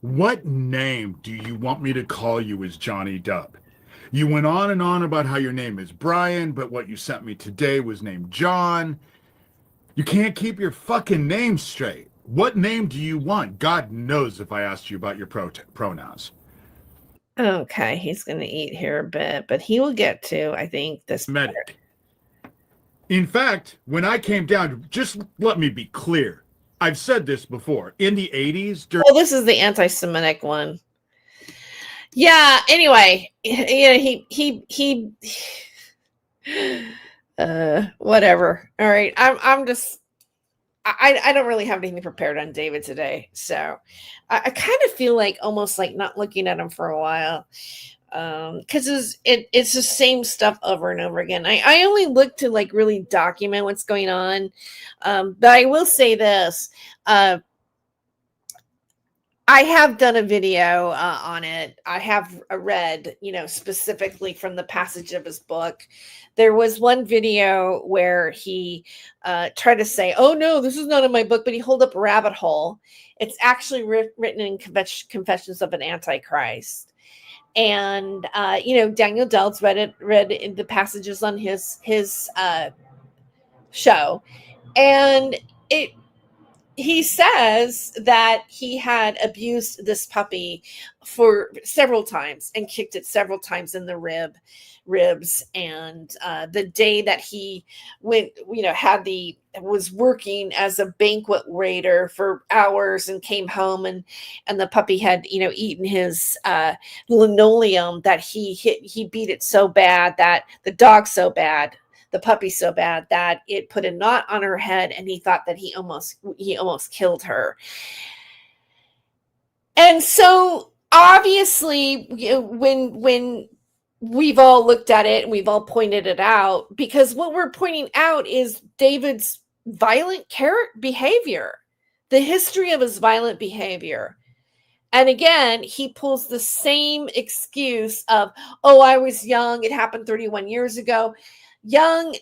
what name do you want me to call you as Johnny Dub? You went on and on about how your name is Brian, but what you sent me today was named John. You can't keep your fucking name straight. What name do you want? God knows if I asked you about your pronouns. Okay, he's going to eat here a bit, but he will get to, I think, this medic. In fact, when I came down, just let me be clear. I've said this before. In the 80s, oh, this is the anti-Semitic one. Yeah. Anyway, he whatever. All right. I'm just. I don't really have anything prepared on David today, so I kind of feel like almost like not looking at him for a while, because it's the same stuff over and over again. I only look to like really document what's going on, but I will say this. I have done a video on it. I have read, specifically from the passage of his book. There was one video where he tried to say, oh, no, this is not in my book, but he held up a rabbit hole. It's actually written in Confessions of an Antichrist. And, Daniel Deltz read in the passages on his show. And he says that he had abused this puppy for several times and kicked it several times in the ribs. And the day that he went, was working as a banquet waiter for hours and came home and the puppy had, eaten his linoleum, that he beat it so bad, that the dog so bad, the puppy so bad, that it put a knot on her head, and he thought that he almost killed her. And so obviously, when we've all looked at it and we've all pointed it out, because what we're pointing out is David's violent behavior, the history of his violent behavior. And again, he pulls the same excuse of, oh, I was young, it happened 31 years ago. Young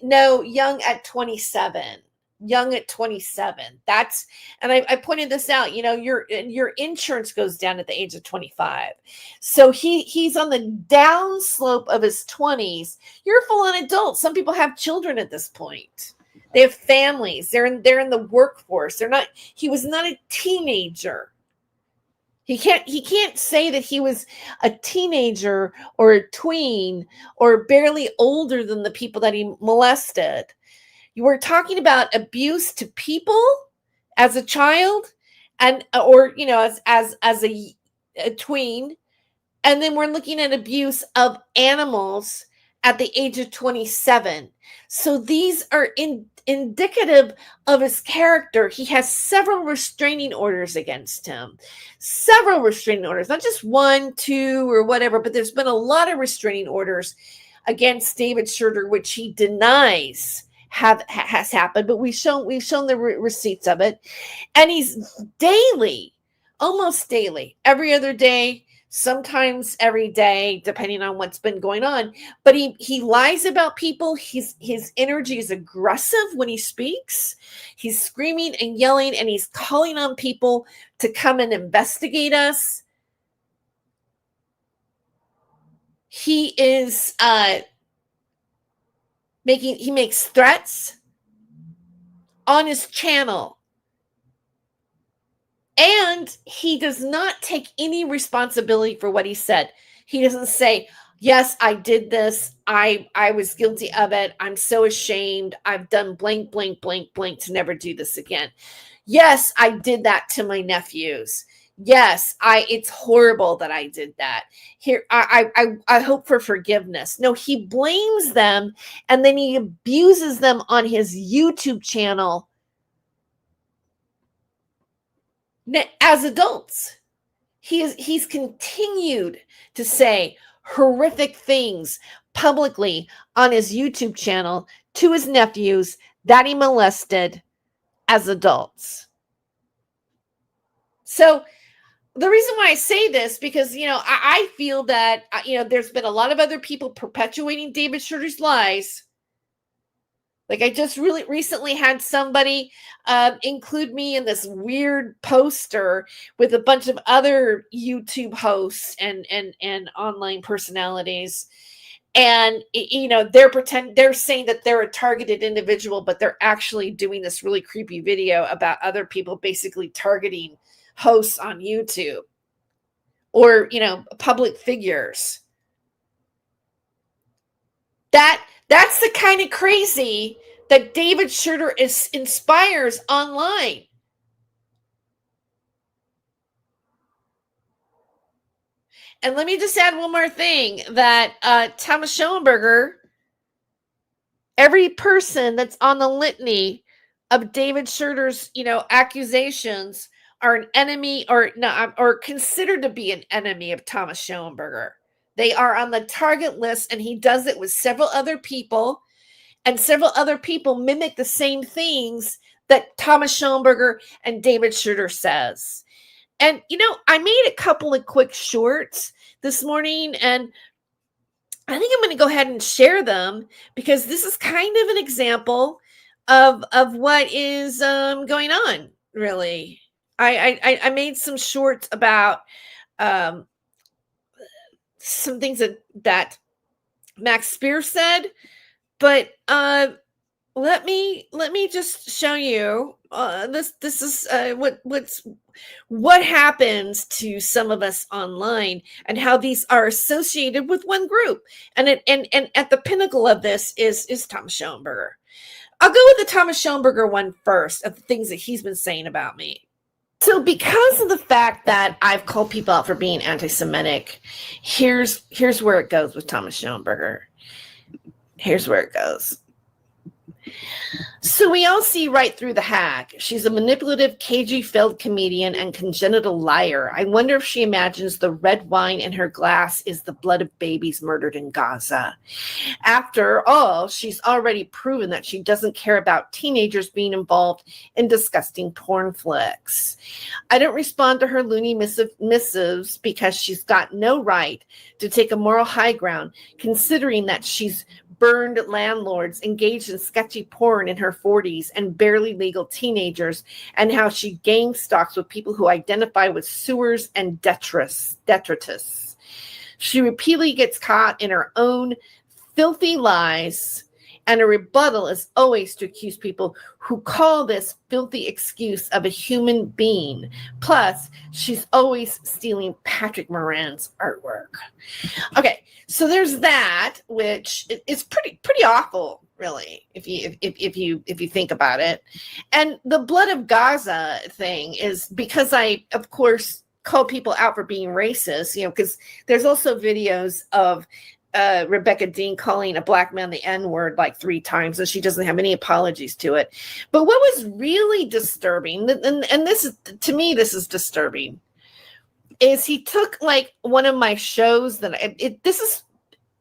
at 27. Young at 27. That's, and I pointed this out, your insurance goes down at the age of 25. So he's on the down slope of his 20s. You're a full-on adult. Some people have children at this point. They have families. They're in the workforce. He was not a teenager. He can't say that he was a teenager or a tween or barely older than the people that he molested. You were talking about abuse to people as a child, and or as a tween, and then we're looking at abuse of animals at the age of 27. So these are indicative of his character. He has several restraining orders against him. Several restraining orders, not just 1, 2, or whatever, but there's been a lot of restraining orders against David Schroeder, which he denies has happened, but we've shown the receipts of it. And he's daily, almost daily, every other day, sometimes every day, depending on what's been going on. But he lies about people. His energy is aggressive when he speaks. He's screaming and yelling, and he's calling on people to come and investigate us. He is he makes threats on his channel. And he does not take any responsibility for what he said. He doesn't say, yes, I did this. I was guilty of it. I'm so ashamed. I've done blank, blank, blank, blank to never do this again. Yes, I did that to my nephews. Yes, it's horrible that I did that. Here, I hope for forgiveness. No, he blames them, and then he abuses them on his YouTube channel as adults. He's continued to say horrific things publicly on his YouTube channel to his nephews that he molested as adults. So the reason why I say this, because, I feel that, there's been a lot of other people perpetuating David Schroeder's lies. Like, I just really recently had somebody include me in this weird poster with a bunch of other YouTube hosts and online personalities. And, they're saying that they're a targeted individual, but they're actually doing this really creepy video about other people basically targeting hosts on YouTube or, public figures. That's the kind of crazy that David Schroeder inspires online. And let me just add one more thing, that Thomas Schoenberger, every person that's on the litany of David Schroeder's, accusations are an enemy or considered to be an enemy of Thomas Schoenberger. They are on the target list, and he does it with several other people, and several other people mimic the same things that Thomas Schoenberger and David Schroeder says. And, I made a couple of quick shorts this morning, and I think I'm going to go ahead and share them because this is kind of an example of what is going on, really. I made some shorts about some things that Max Spear said, but let me just show you this is what happens to some of us online and how these are associated with one group, and at the pinnacle of this is Thomas Schoenberger. I'll go with the Thomas Schoenberger one first, of the things that he's been saying about me. So because of the fact that I've called people out for being anti-Semitic, here's where it goes with Thomas Schoenberger. Here's where it goes. So we all see right through the hack. She's a manipulative, cagey, failed comedian and congenital liar. I wonder if she imagines the red wine in her glass is the blood of babies murdered in Gaza. After all, she's already proven that she doesn't care about teenagers being involved in disgusting porn flicks. I don't respond to her loony missives because she's got no right to take a moral high ground, considering that she's burned landlords engaged in sketchy porn in her 40s and barely legal teenagers, and how she gang stalks with people who identify with sewers and detritus. She repeatedly gets caught in her own filthy lies And a rebuttal is always to accuse people who call this filthy excuse of a human being. Plus, she's always stealing Patrick Moran's artwork. Okay, so there's that, which is pretty awful, really, if you think about it. And the blood of Gaza thing is because I, of course, call people out for being racist, because there's also videos of Rebecca Dean calling a black man the N-word like 3 times, and she doesn't have any apologies to it. But what was really disturbing, and this is, to me, this is disturbing, is he took like one of my shows that this is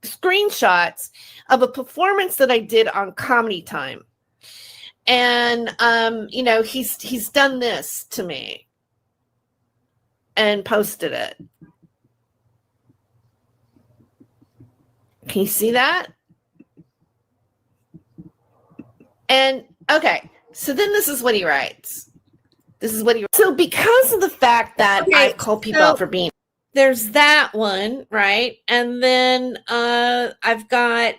screenshots of a performance that I did on Comedy Time. And he's done this to me and posted it. Can you see that? And okay, so then this is what he writes. So because of the fact that I've called people out for being, there's that one, right? And then I've got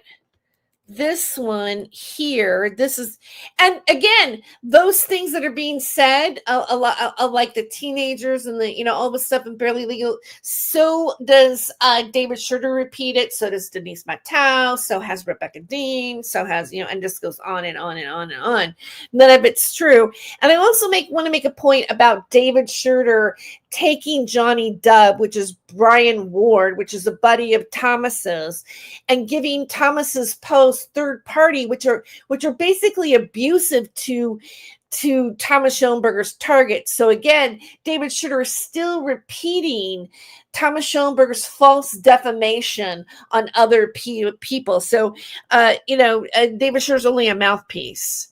this one here. This is, and again, those things that are being said, a lot of like the teenagers and the, all the stuff in Barely Legal. So does David Schroeder repeat it. So does Denise Matau. So has Rebecca Dean. So has, and just goes on and on and on and on. None of it's true. And I also want to make a point about David Schroeder taking Johnny Dubb, which is Brian Ward, which is a buddy of Thomas's, and giving Thomas's posts third party, which are basically abusive to Thomas Schoenberger's target. So again, David Schroeder is still repeating Thomas Schoenberger's false defamation on other people. So David Schroeder's only a mouthpiece.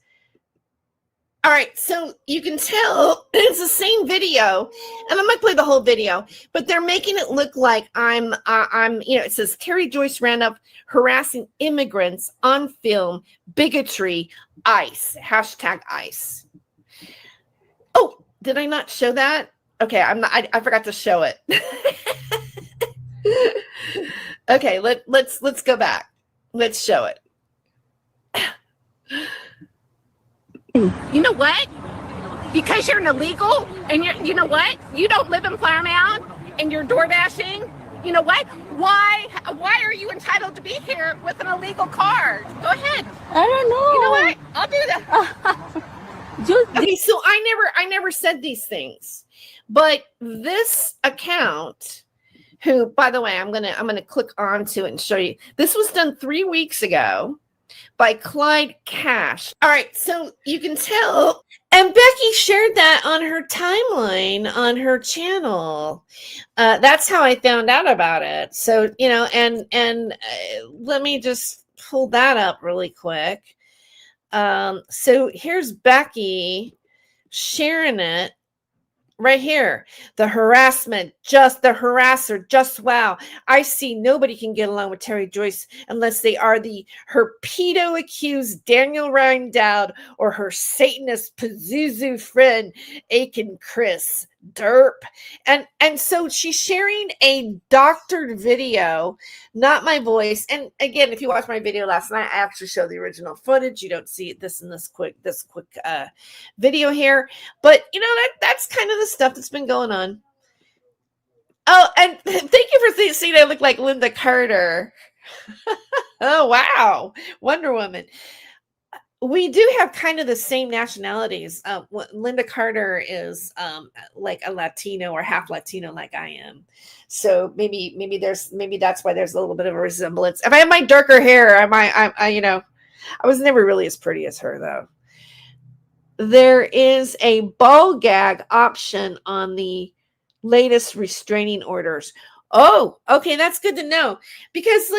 All right, so you can tell it's the same video, and I'm gonna play the whole video, but they're making it look like I'm it says Terry Joyce Randolph harassing immigrants on film, bigotry, ICE, #ICE. Oh, did I not show that? Okay, I forgot to show it. Okay, let's go back. Let's show it. You know what? Because you're an illegal and you know what? You don't live in Paramount and you're door dashing. You know what? Why are you entitled to be here with an illegal card? Go ahead. I don't know. You know what? I'll do that. Okay, so I never said these things, but this account, who, by the way, I'm gonna click onto it and show you. This was done 3 weeks ago by Clyde Cash. All right, so you can tell, and Becky shared that on her timeline on her channel. That's how I found out about it. So and let me just pull that up really quick. So here's Becky sharing it. Right here, the harassment, just the harasser, just wow. I see nobody can get along with Terry Joyce unless they are her pedo accused Daniel Ryan Dowd or her Satanist Pazuzu friend Aiken Chris Derp. And so she's sharing a doctored video, not my voice. And again, if you watched my video last night, I actually showed the original footage. You don't see this in this quick video here, but that's kind of the stuff that's been going on. Oh, and thank you for seeing I look like Linda Carter. Oh wow, Wonder Woman. We do have kind of the same nationalities. Linda Carter is like a Latino or half Latino, like I am. So maybe that's why there's a little bit of a resemblance. If I have my darker hair, I was never really as pretty as her though. There is a ball gag option on the latest restraining orders. Oh, okay, that's good to know, because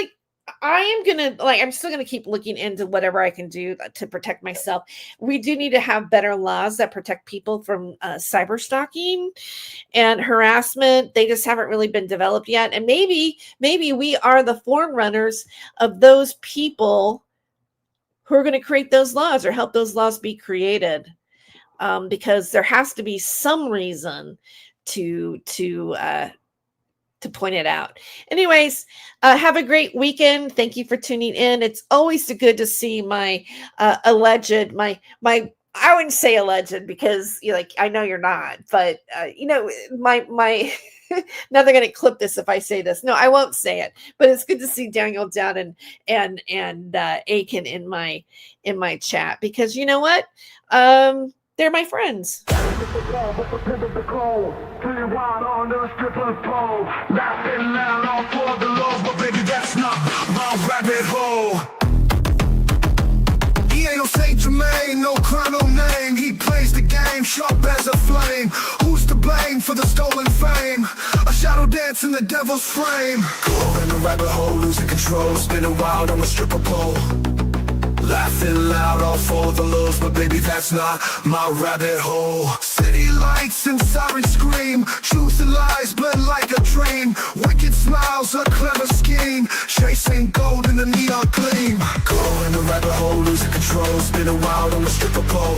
I'm still gonna keep looking into whatever I can do to protect myself. We do need to have better laws that protect people from cyber stalking and harassment. They just haven't really been developed yet, and maybe we are the forerunners of those people who are going to create those laws or help those laws be created, because there has to be some reason to point it out. Anyways, have a great weekend. Thank you for tuning in. It's always good to see my alleged, my I wouldn't say alleged because I know you're not, but my now they're going to clip this if I say this. No, I won't say it, but it's good to see Daniel Down and Aiken in my chat, because you know what? They're my friends. He ain't no Saint Germain, no crown, no name. He plays the game sharp as a flame. Who's to blame for the stolen fame? A shadow dance in the devil's frame. Go in the rabbit hole, losing control, spinning wild on a stripper pole. Laughing loud, all for the lows, but baby, that's not my rabbit hole. City lights and sirens scream, truth and lies blend like a dream. Wicked smiles, a clever scheme, chasing gold in the neon gleam. Go in the rabbit hole, losing control, spinning wild on the stripper pole.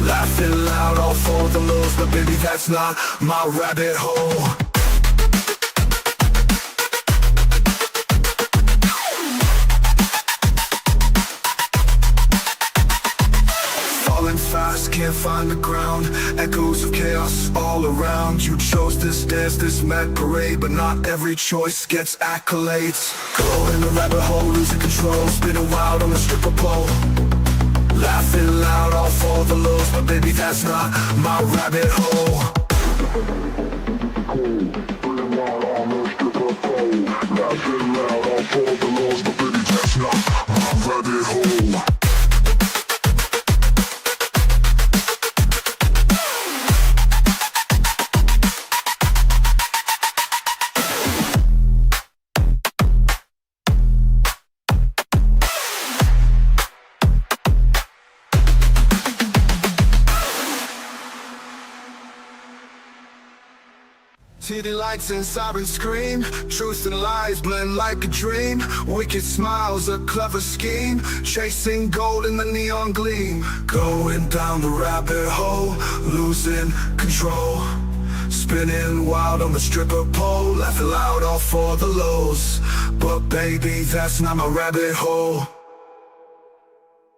Laughing loud, all for the lows, but baby, that's not my rabbit hole. Fast, can't find the ground. Echoes of chaos all around. You chose this dance, this mad parade, but not every choice gets accolades. Go in the rabbit hole, losing control, spinning wild on the stripper pole. Laughing loud, all for the lows, but baby, that's not my rabbit hole. Laughing loud, all for the lows, but baby, that's not my rabbit hole. City lights and sirens scream, truth and lies blend like a dream. Wicked smiles, a clever scheme, chasing gold in the neon gleam. Going down the rabbit hole, losing control, spinning wild on the stripper pole. Laughing loud, all for the lows, but baby, that's not my rabbit hole.